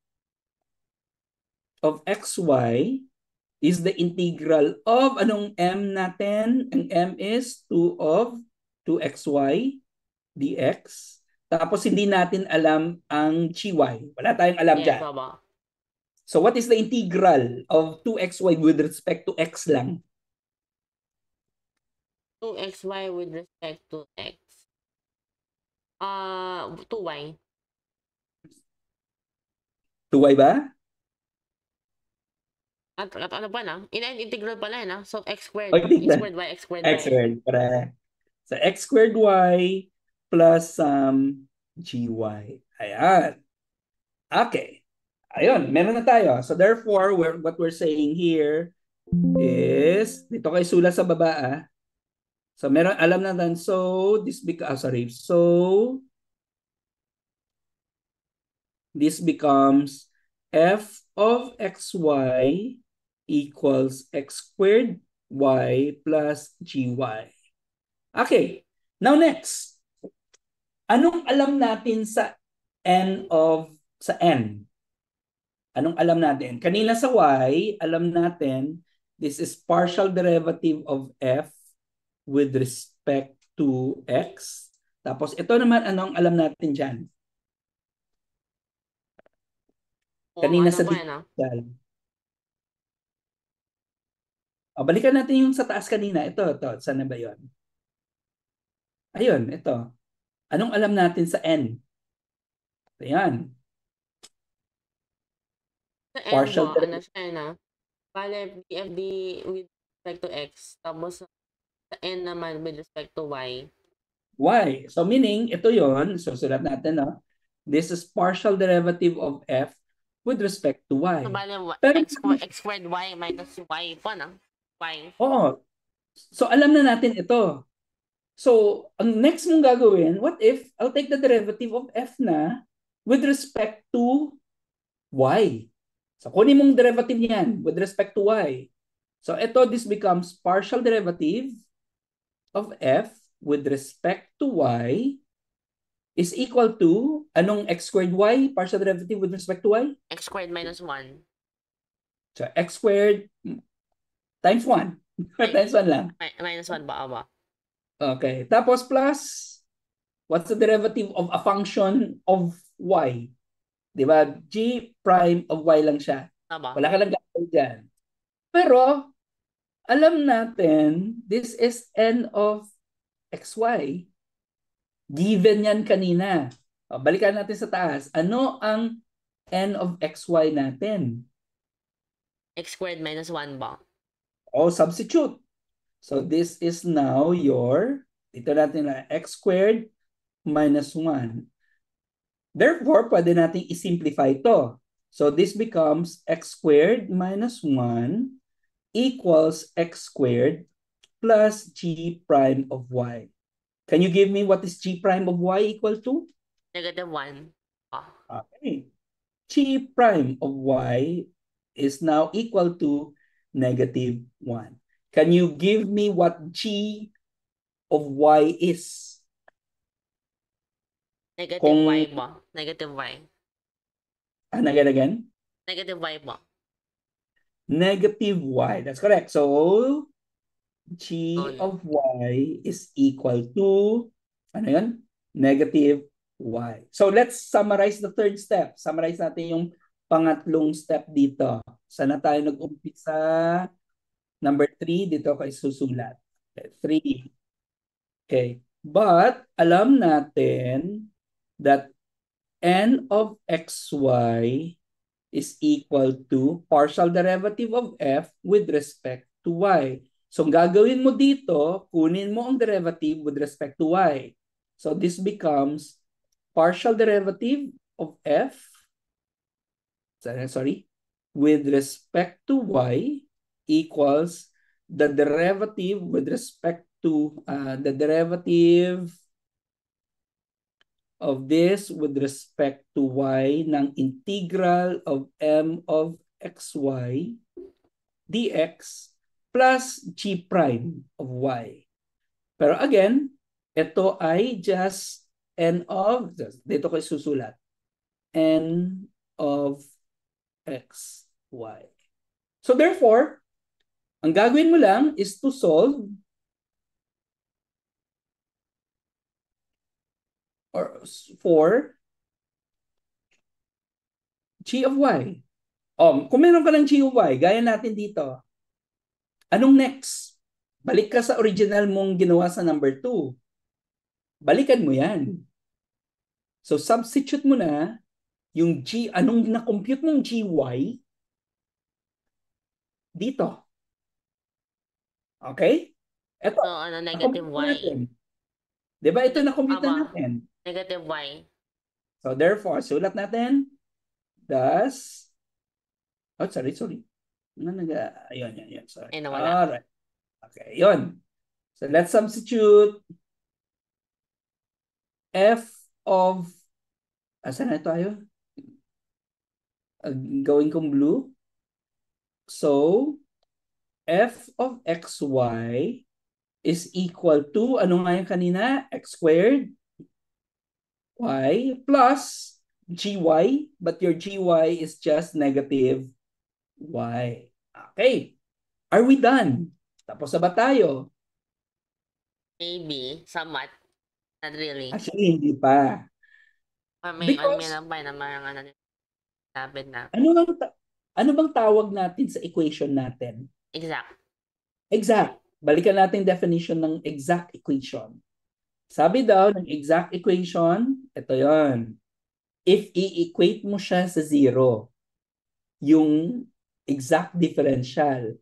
of xy is the integral of anong m natin? Ang m is 2 of 2xy dx. Tapos hindi natin alam ang gy. Wala tayong alam dyan. So what is the integral of 2xy with respect to x lang? 2xy with respect to x. 2y. 2y ba? At ano pa na? Integral pala na. So x squared. X squared y, x squared y. X squared, correct. So x squared y plus gy. Ayan. Okay. Ayun, meron na tayo. So therefore, what we're saying here is, dito kay sulat sa baba So meron, alam natin, so this becomes f of xy equals x squared y plus gy. Okay, now next. Anong alam natin sa n? Anong alam natin? Kanina sa y, alam natin, this is partial derivative of f with respect to x. Tapos ito naman, anong alam natin dyan? Kanina sa differential. Balikan natin yung sa taas kanina. Ito. Saan na ba yun? Ayun, ito. Anong alam natin sa n? Ayan. Sa partial derivative. Bale, BFD with respect to x. Tapos sa n naman with respect to y. Y. So meaning, ito yon. So sulat natin, no? This is partial derivative of f with respect to y. So bale, x squared y minus y pa, no? Y. Oo. So alam na natin ito. So, ang next mong gagawin, what if I'll take the derivative of f na with respect to y? So, kunin mong derivative niyan with respect to y. So, this becomes partial derivative of f with respect to y is equal to, anong x squared y, partial derivative with respect to y? X squared minus 1. So x squared times 1. Times 1 lang. Minus 1 ba? Aba. Okay. Tapos plus, what's the derivative of a function of y? Di ba? G prime of y lang siya. Aba. Wala ka lang gagawin dyan. Pero, alam natin, this is n of xy. Given yan kanina. O, balikan natin sa taas. Ano ang n of xy natin? X squared minus 1 ba? O, substitute. So, this is now your, dito natin na x squared minus 1. Therefore, pwede natin i-simplify ito. So, this becomes x squared minus 1 equals x squared plus g prime of y. Can you give me what is g prime of y equal to? Negative 1. Okay. G prime of y is now equal to negative 1. Can you give me what g of y is? Negative y ba? Negative y. Again? Negative y ba? Negative y. That's correct. So, g of y is equal to, ano yun? Negative y. So, let's summarize the third step. Summarize natin yung pangatlong step dito. Saan na tayo nag-umpisa? Number 3, dito kayo susulat. 3. Okay. But, alam natin that n of xy is equal to partial derivative of f with respect to y. So, ang gagawin mo dito, kunin mo ang derivative with respect to y. So, this becomes partial derivative of f, with respect to y equals the derivative with respect to the derivative of this with respect to y ng integral of m of xy dx plus g prime of y. Pero again, ito ay just n of, dito ko susulat, n of xy. So therefore, ang gagawin mo lang is to solve for g of y. Kung meron ka ng g of y, gaya natin dito, anong next? Balik ka sa original mong ginawa sa number 2. Balikan mo yan. So substitute mo na yung g, anong na-compute mong gy dito. Okay? Ito. So, negative y. Diba ito na-compute na natin? Negative y. So therefore, sulat natin, thus, sorry. Ayun. Sorry. Alright. Okay, yun. So let's substitute f of, asan na tayo? Gawin kong blue. So, f of xy is equal to, ano nga yung kanina? X squared y plus gy, but your gy is just negative y. Okay. Are we done? Tapos na ba tayo? Maybe. Somewhat. Not really. Actually, hindi pa. Because, ano bang tawag natin sa equation natin? Exact. Balikan natin definition ng exact equation. Sabi daw ng exact equation, ito yon. If i-equate mo siya sa 0, yung exact differential,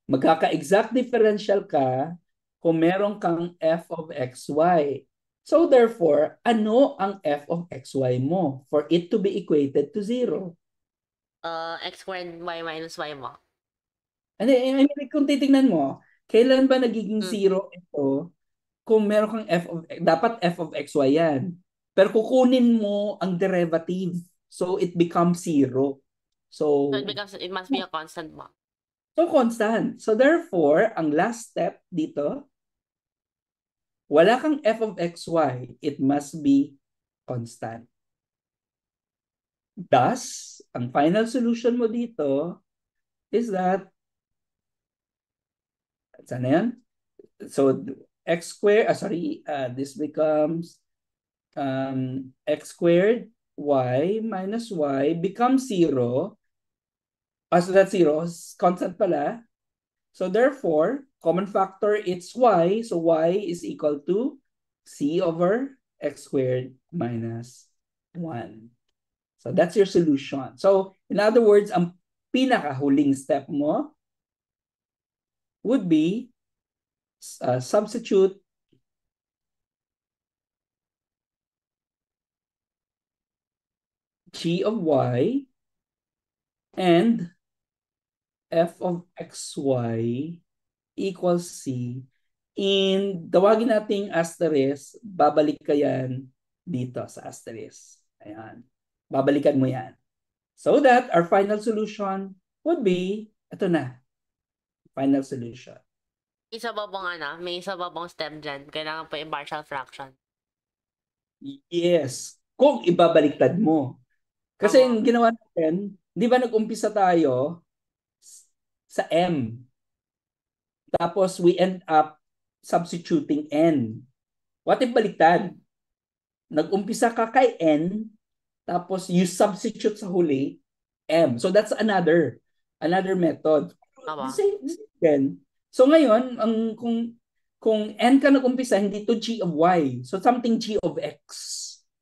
magkaka-exact differential ka kung meron kang f of xy. So therefore, ano ang f of xy mo for it to be equated to 0? X squared y minus y mo. Kung titingnan mo, kailan ba nagiging 0 ito? Kung meron kang dapat f of xy yan. Pero kukunin mo ang derivative. So it becomes 0. So it must be a constant mo. So constant. So therefore, ang last step dito, wala kang f of xy. It must be constant. Thus, ang final solution mo dito is that, saan na yan? So, x squared, this becomes x squared y minus y becomes 0. So that's 0, constant pala. So therefore, common factor, it's y. So y is equal to c over x squared minus 1. So that's your solution. So in other words, ang pinakahuling step mo would be substitute g of y and f of xy equals c. In tawagin nating asterisk, babalik ka yan dito sa asterisk. Ayan. Babalikan mo yan. So that our final solution would be, ito na, final solution. Isa ba bang may isa ba bang step dyan? Kailangan pa yung partial fraction. Yes. Kung ibabaliktad mo. Kasi yung ginawa natin, di ba nag-umpisa tayo sa m. Tapos we end up substituting n. What if baliktad? Nag-umpisa ka kay n, tapos you substitute sa huli m. So that's another method. This is so ngayon, kung n ka nag-umpisa, hindi to g of y. So something g of x.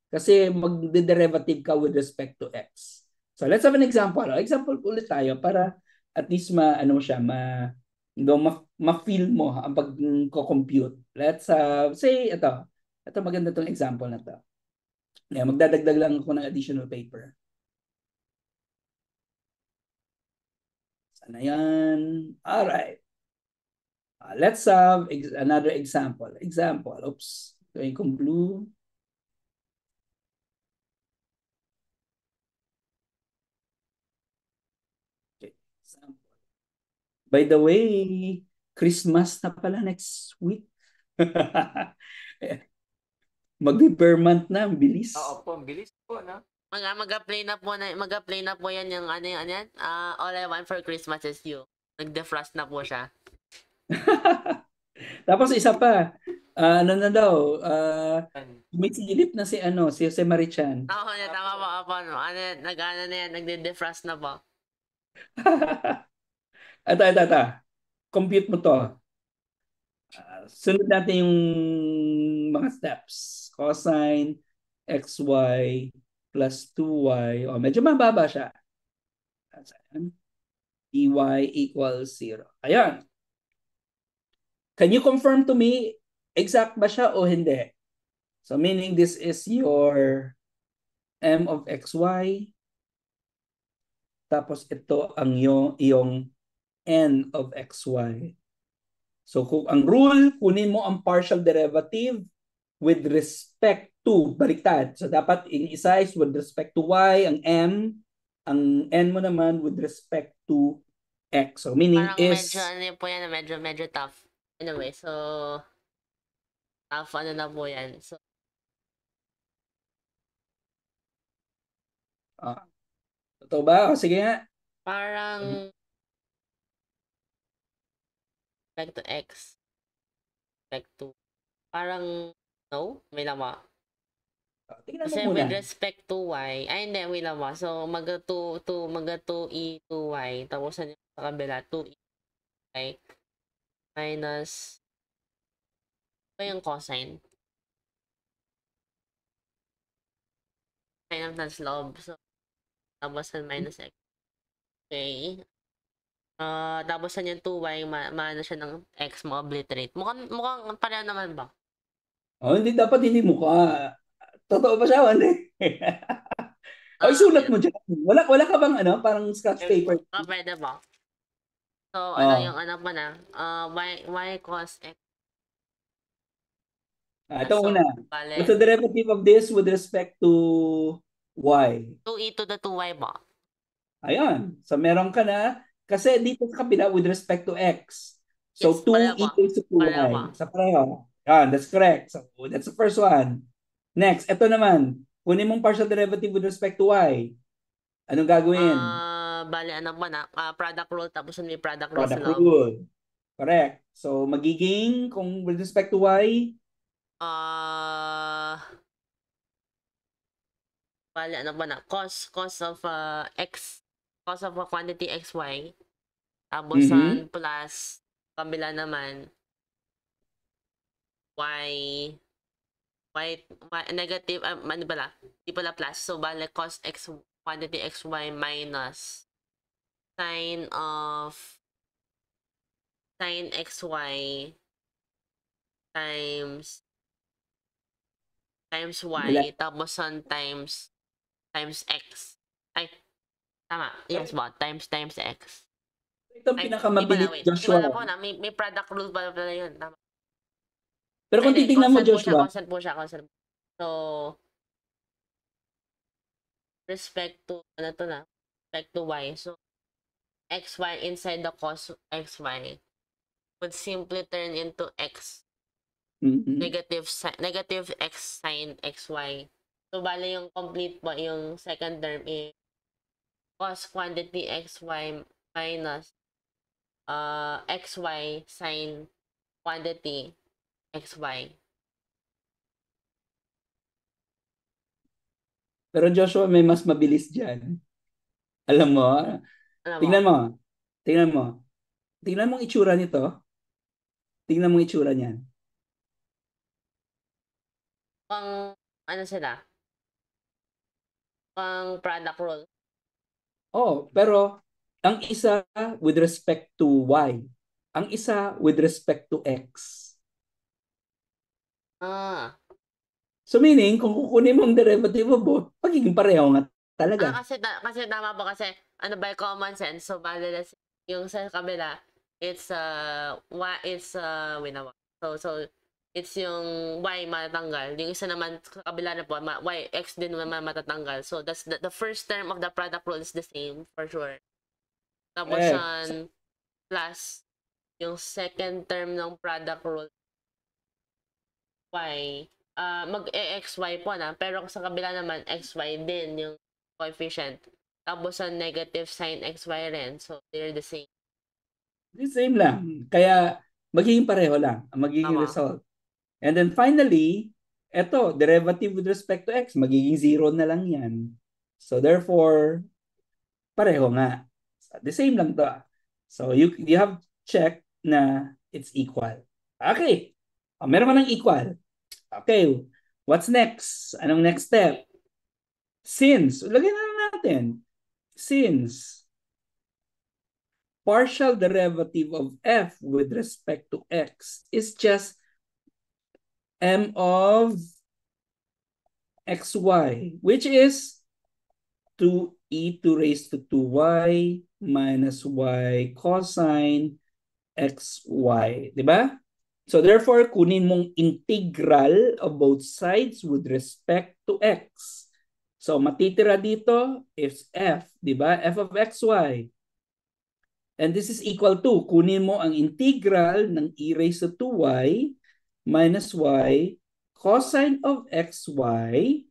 Kasi mag-derivative ka with respect to x. So let's have an example. Example ulit tayo para at least ma-feel mo ang pag-compute. Let's say ito. Ito maganda tong example na to. Magdadagdag lang ako ng additional paper. Sana yan. Alright. Let's have another example. Oops. Gawin kong blue. Okay. Example. By the way, Christmas na pala next week. Mag-bear month na, ang bilis. Oo po, ang bilis po, no? Mag-play na po yan yung yan. All I Want for Christmas is You. Nag-defrost na po siya. Tapos isa pa, ano na daw, may silip na si Jose Marichan. Oo, tama po. Nagde-defrost na po. Ito. Compute mo to. Sunod natin yung mga steps. Cosine xy plus 2y. Medyo mababa siya. dy equals 0. Ayan. Can you confirm to me exact ba siya o hindi? So meaning this is your m of xy. Tapos ito ang iyong n of xy. So kung ang rule, kunin mo ang partial derivative with respect to, baliktad. So dapat isa is with respect to y, ang m, ang n mo naman with respect to x. So meaning parang is... medyo tough. Anyway, so... Tough na po yan. So... Totoo ba? Sige nga. Parang... Respect to x. Respect to... Parang... No? May lama. Tingnan mo Kasi muna. with respect to y... Ay, hindi. May lama. So, maga 2e 2y. Tapos sa kabila, 2e y minus... Ano yung cosine? Sine of times log. So, tapos minus x. Okay. Tapos yung 2y, maano siya ng x mo, obliterate. Mukhang pareho naman ba? Hindi mukha. Totoo ba siya? Hindi. Sulat mo dyan. Wala ka bang parang scratch paper? Pwede ba? So, yung pa na? Y cos x. Ito muna. What's the derivative of this with respect to y? 2e to the 2y ba? Ayan. So, meron ka na. Kasi dito sa kabila with respect to x. So, Yes, 2e to 2y. Sa pareho. Yan, that's correct. So, that's the first one. Next, ito naman. kunin mong partial derivative with respect to y. Anong gagawin? Bali, ano ba na? Product rule, tapos may product rule sa Product loob. rule. Correct. So, magiging, kung with respect to y, Bali, ano ba na? Cost of x, cost of a quantity xy, tapos plus, kabila naman, y, negative, ano pala? Di pala plus. So, bali, cost x, quantity xy minus sine xy times y, tapos times x. Ay, tama. Yes, ba? Times x. ito ang pinakamabilis, Wait. Joshua. May product rule pala yun. Tama. Pero kung titingnan mo, Joshua, Constant po siya. So, respect to, respect to y. So, xy inside the cos xy would simply turn into x, negative x sine xy. So, bale yung complete po, yung second term is cos quantity xy minus xy sine quantity xy. pero Joshua, may mas mabilis dyan. Alam mo, tingnan mo. Tingnan mo. Tingnan mo ang itsura nito. Tingnan mo ang itsura niyan. Ano sila? Pang product rule. Oh, pero ang isa with respect to y. Ang isa with respect to x. So meaning, kung kukunin mo ang derivative of both, magiging pareho nga talaga. Kasi tama ba kasi, ano by common sense, so bale yung sa kabila, it's it's yung y matatanggal. Yung isa naman sa kabila na po, y, x din naman matatanggal. So that's the first term of the product rule is the same for sure. Tapos plus yung second term ng product rule y, mag-xy po na, pero sa kabila naman xy din yung coefficient. Tapos sa negative sine xy rin, so they're the same. The same lang. Kaya magiging pareho lang ang magiging result. And then finally, eto, derivative with respect to x, magiging 0 na lang yan. So therefore, pareho nga. The same lang to. So you have check na it's equal. Okay. Meron ka ng equal. Okay. What's next? Anong next step? Since, lagyan na lang natin. Since partial derivative of f with respect to x is just m of xy, which is 2e to raise to 2y minus y cosine xy. Diba? So therefore, kunin mong integral of both sides with respect to x. So matitira dito is f, di ba? F of xy. And this is equal to, kunin mo ang integral ng e raised to 2y minus y cosine of xy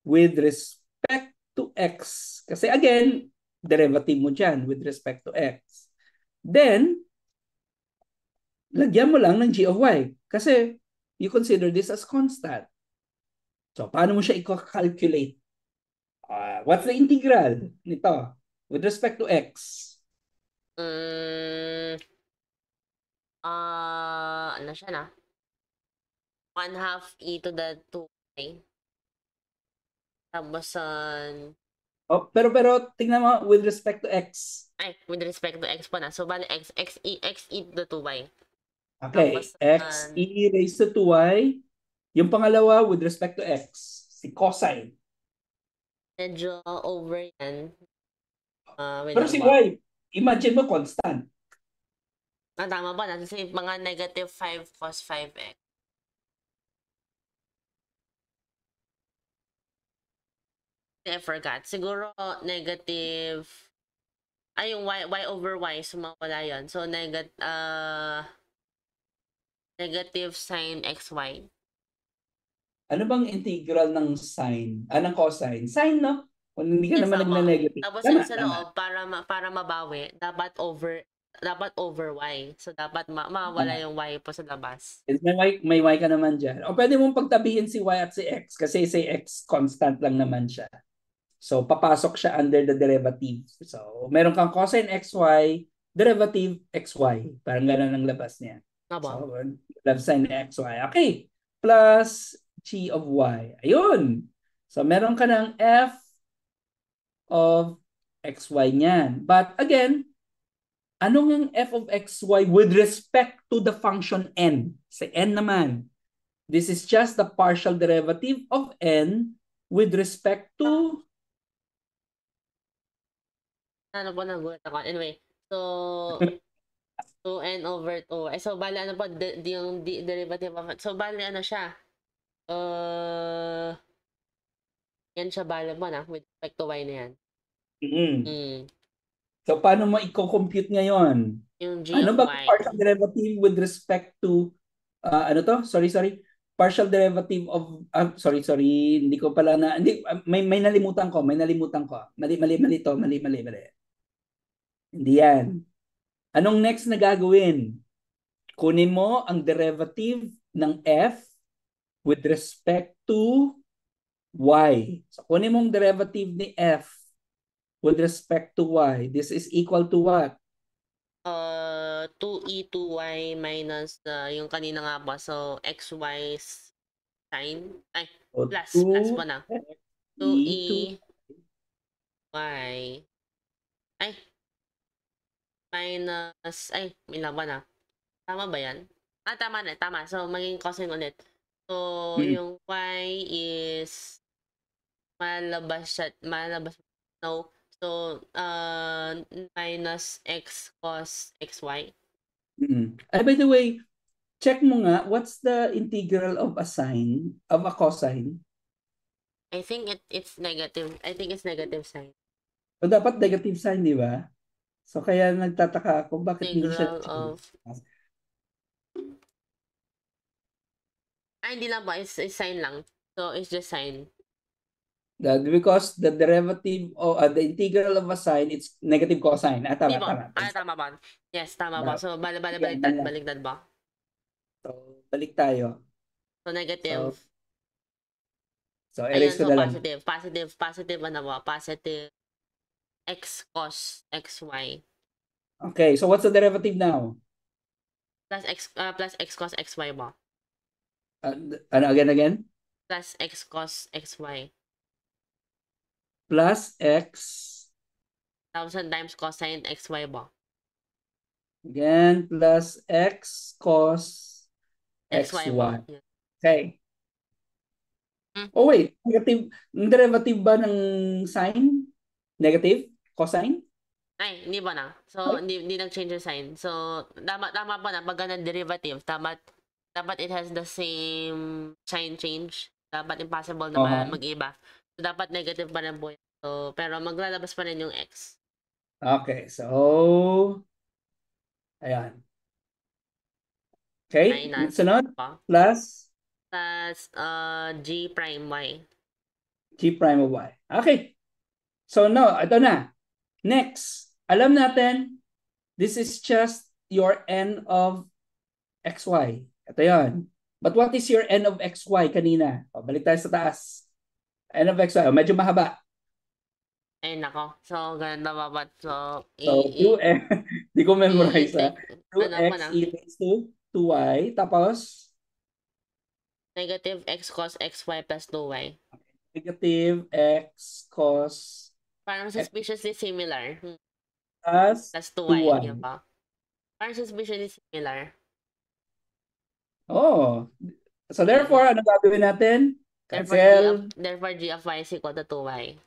with respect to x. Kasi again, derivative mo dyan with respect to x. Then, lagyan mo lang ng g of y. Kasi you consider this as constant. So, paano mo siya i-calculate? What's the integral nito with respect to x? Ano siya na? 1/2 e to the 2y. Tapos pero tingnan mo with respect to x. Ay, with respect to x po na. So, bali x e to the 2y. Okay, tapos, x e raised to 2y. Yung pangalawa with respect to x, si cosine. Medyo over yan. Pero si y, imagine mo constant. Tama ba? Nasa mga negative 5 cos 5x. I forgot. Siguro negative, yung y over y, sumawala yun. So, negative sine xy. Ano bang integral ng sine? Ng cosine? Sine, no? Kung hindi ka Yes, naman tama. nagne-negative. Tapos Tama, yung sa tama. loob, para mabawi, dapat over y. So, dapat mawala Tama. yung y po sa labas. May y ka naman dyan. O pwede mong pagtabihin si y at si x kasi si x constant lang naman siya. So, papasok siya under the derivative. So, meron kang cosine xy, derivative xy. Parang gano'n ang labas niya. Aba. So, left sine xy. Okay. Plus g of y. Ayun. So, meron ka ng f of xy niyan. But again, anong ang f of xy with respect to the function n? Sa n naman. This is just the partial derivative of n with respect to... Ano po, nagulat ako. Anyway, so, 2n over 2. So, bali, ano po, yung derivative of, so, bali, ano siya? Yan siya, bali mo na, with respect to y na yan. So, paano mo i-compute ngayon? Yung g Ano of ba y. partial derivative with respect to, ano to? Sorry. Partial derivative of, sorry. Hindi ko pala hindi, may nalimutan ko. Mali to. Mali. Hindi yan. Anong next na gagawin? Kunin mo ang derivative ng f with respect to y. So, kunin mo ang derivative ni f with respect to y. This is equal to what? 2e 2y minus yung kanina nga po. So, xy sine. Ay, So, plus po na. 2e 2y. Ay, minus, may laban na. Tama ba yan? Tama na, tama. So, maging cosine ulit. So, yung y is malabas. No. So, minus x cos xy. By the way, check mo nga, what's the integral of a sine, of a cosine? I think it's negative. I think it's negative sign. So, dapat negative sign, di ba? So, kaya nagtataka ako bakit hindi siya... Integral of... hindi lang ba? It's sign lang. So, it's just sign. Because the derivative of the integral of a sine, it's negative cosine. Tama. Tama ba? Yes, tama ba? So, baliktad ba? So, balik tayo. So, negative. So erase ko so na lang. positive ano ba? Positive x cos xy. Okay, so what's the derivative now? Plus x cos xy ba? Ano again? Plus x cos xy. Plus x 1,000 times cosine xy ba? Again, plus x cos xy. ba? Okay. Oh wait, negative. Derivative ba ng sine? Negative? Cosine? Hindi ba na? So, hindi nag-change yung sign. So, tama pa na. Pag derivative, dapat it has the same sign change. Dapat impossible na mag-iba. So, dapat negative pa rin po. So, pero maglalabas pa rin yung x. Okay, so... Ayan. Okay, sunod. Plus? Plus g prime y. G prime of y. Okay. So, no, ito na. Next, alam natin, this is just your n of xy. Ito yan. But what is your n of xy kanina? Balik tayo sa taas. N of xy, medyo mahaba. Nako. So, ganun na ba? So 2x, di ko memorize 2x e raised to 2y, tapos? Negative x cos xy plus 2y. Negative x cos... Parang suspiciously similar. Plus 2y. Yan pa. Parang suspiciously similar. Oh. So therefore, ano gagawin natin? Cancel. Therefore, g of y is equal to 2y.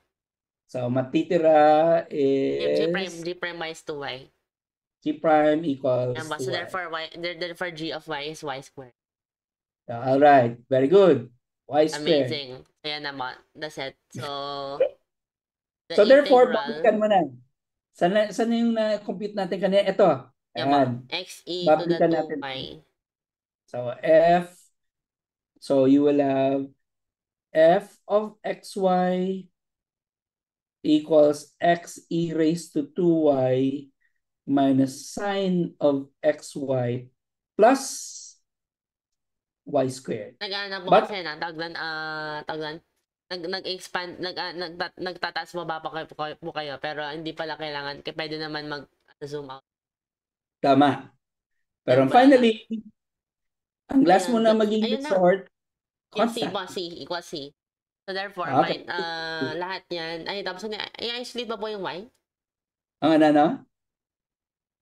So matitira is... G prime y is 2y. G prime equals 2y. So therefore, g of y is y squared. Alright. Very good. Y squared. Amazing. Ayan naman. That's it. So... So therefore, balikan mo na. Saan yung na-compute natin kanina? Ito. Ayan. X e to the 2y. So F. So you will have f of xy equals x e raised to 2y minus sine of xy plus y squared. Nag-ano po But kasi na, taglan, nag-expand, nagtataas baba pa po kayo, pero hindi pala kailangan, pwede naman mag-zoom out. tama. Pero Yan ba? finally, ang last mo Ayun, na maging ayun na. resort, Yung C constant. ba, C equals C. So therefore, Okay. lahat yan, ay tapos i-isolate pa po yung Y? Ang ano?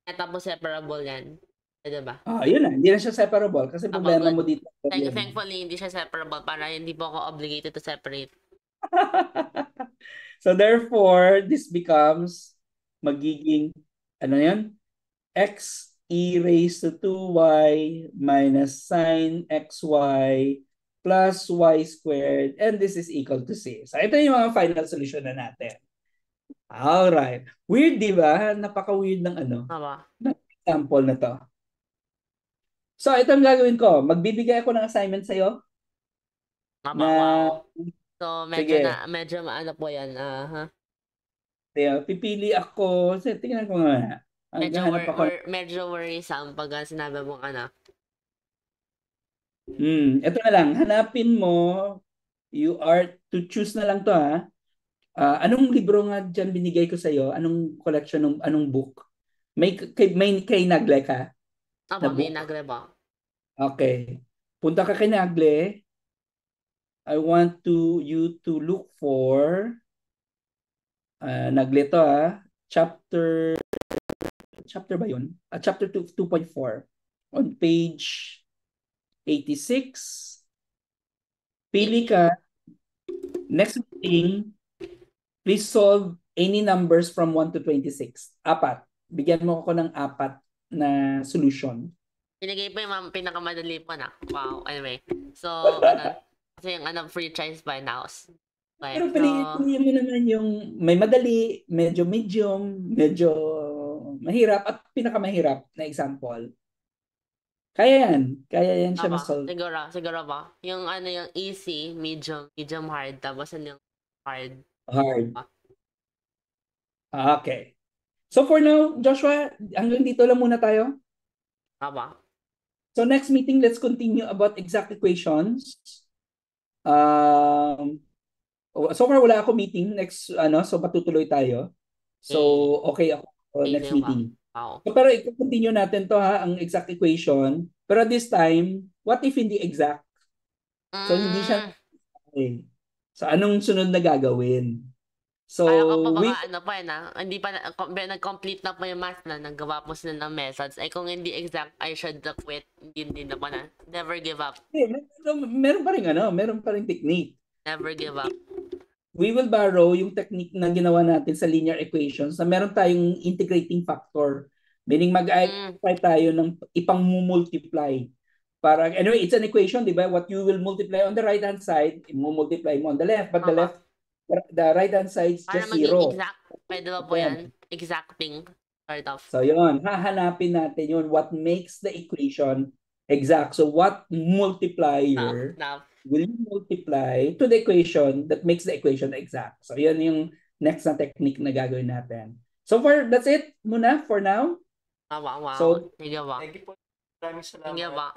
At tapos separable yan. Pwede ba? Yun na. Hindi na siya separable kasi problema mo Good. dito. Thankfully, hindi siya separable para hindi po ako obligated to separate. So therefore, this becomes magiging, ano yun? X e raised to 2y minus sine xy plus y squared, and this is equal to C. So ito yung mga final solution na natin. Alright. Weird, di ba? Napaka-weird ng ng example na to. So ito ang gagawin ko. Magbibigay ako ng assignment sa'yo. Wow. So medyo sige. medyo maano po yan. Pipili ako. Tingnan ko nga. Medyo worrisome pag sinabi mo Ito na lang. Hanapin mo. You are to choose na lang to ha. Anong libro nga dyan binigay ko sa'yo? Anong collection, anong book? May kay Nagle ka? May Nagle ba? Okay. Punta ka kay Nagle. I want you to look for Nagle to chapter ba yun? Chapter 2.4 on page 86. Pili ka. Next thing, please solve any numbers from 1 to 26. 4. Bigyan mo ako ng 4 na solution. Pinigay po yung pinakamadali po na. Wow. Anyway. So, kasi yung free choice by house. Pero piliin mo naman yung may madali, medyo medium, medyo mahirap, at pinakamahirap na example. Kaya yan siya ma-solve. Siguro ba? Yung yung easy, medium hard, tapos yung hard. Okay. So for now, Joshua, hanggang dito lang muna tayo. So next meeting, let's continue about exact equations. So far wala ako meeting next so patutuloy tayo. So okay ako next meeting. Wow. So, pero i-continue natin to ang exact equation. Pero this time, what if hindi exact? So hindi siya So anong sunod na gagawin? So hindi pa nag-complete na po yung math na naggawa po sila ng methods. Kung hindi exact, I should quit. Hindi na po na. Never give up. Meron pa rin technique. Never give up. We will borrow yung technique na ginawa natin sa linear equations na meron tayong integrating factor. Meaning mag-apply tayo ng ipang-multiply. Anyway, it's an equation, di ba? What you will multiply on the right-hand side, i-multiply mo on the left. But the right-hand side is just 0. Exact. Pwede ba po yan? Exacting. Sort of. So yun, hahanapin natin yun. What makes the equation exact? So what multiplier will you multiply to the equation that makes the equation exact? So yun yung next na technique na gagawin natin. So that's it muna for now. Wow. So, thank you po. Maraming salamat. Thank you po.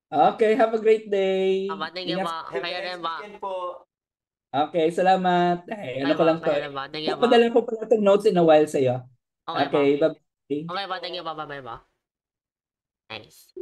Okay, have a great day. Thank you po. Kaya rin ba? Okay, salamat. Ano ko lang to. Padala ko pala itong notes in a while sa'yo. Okay, bye-bye. Okay ba? Thank you po. Bye-bye ba? Nice.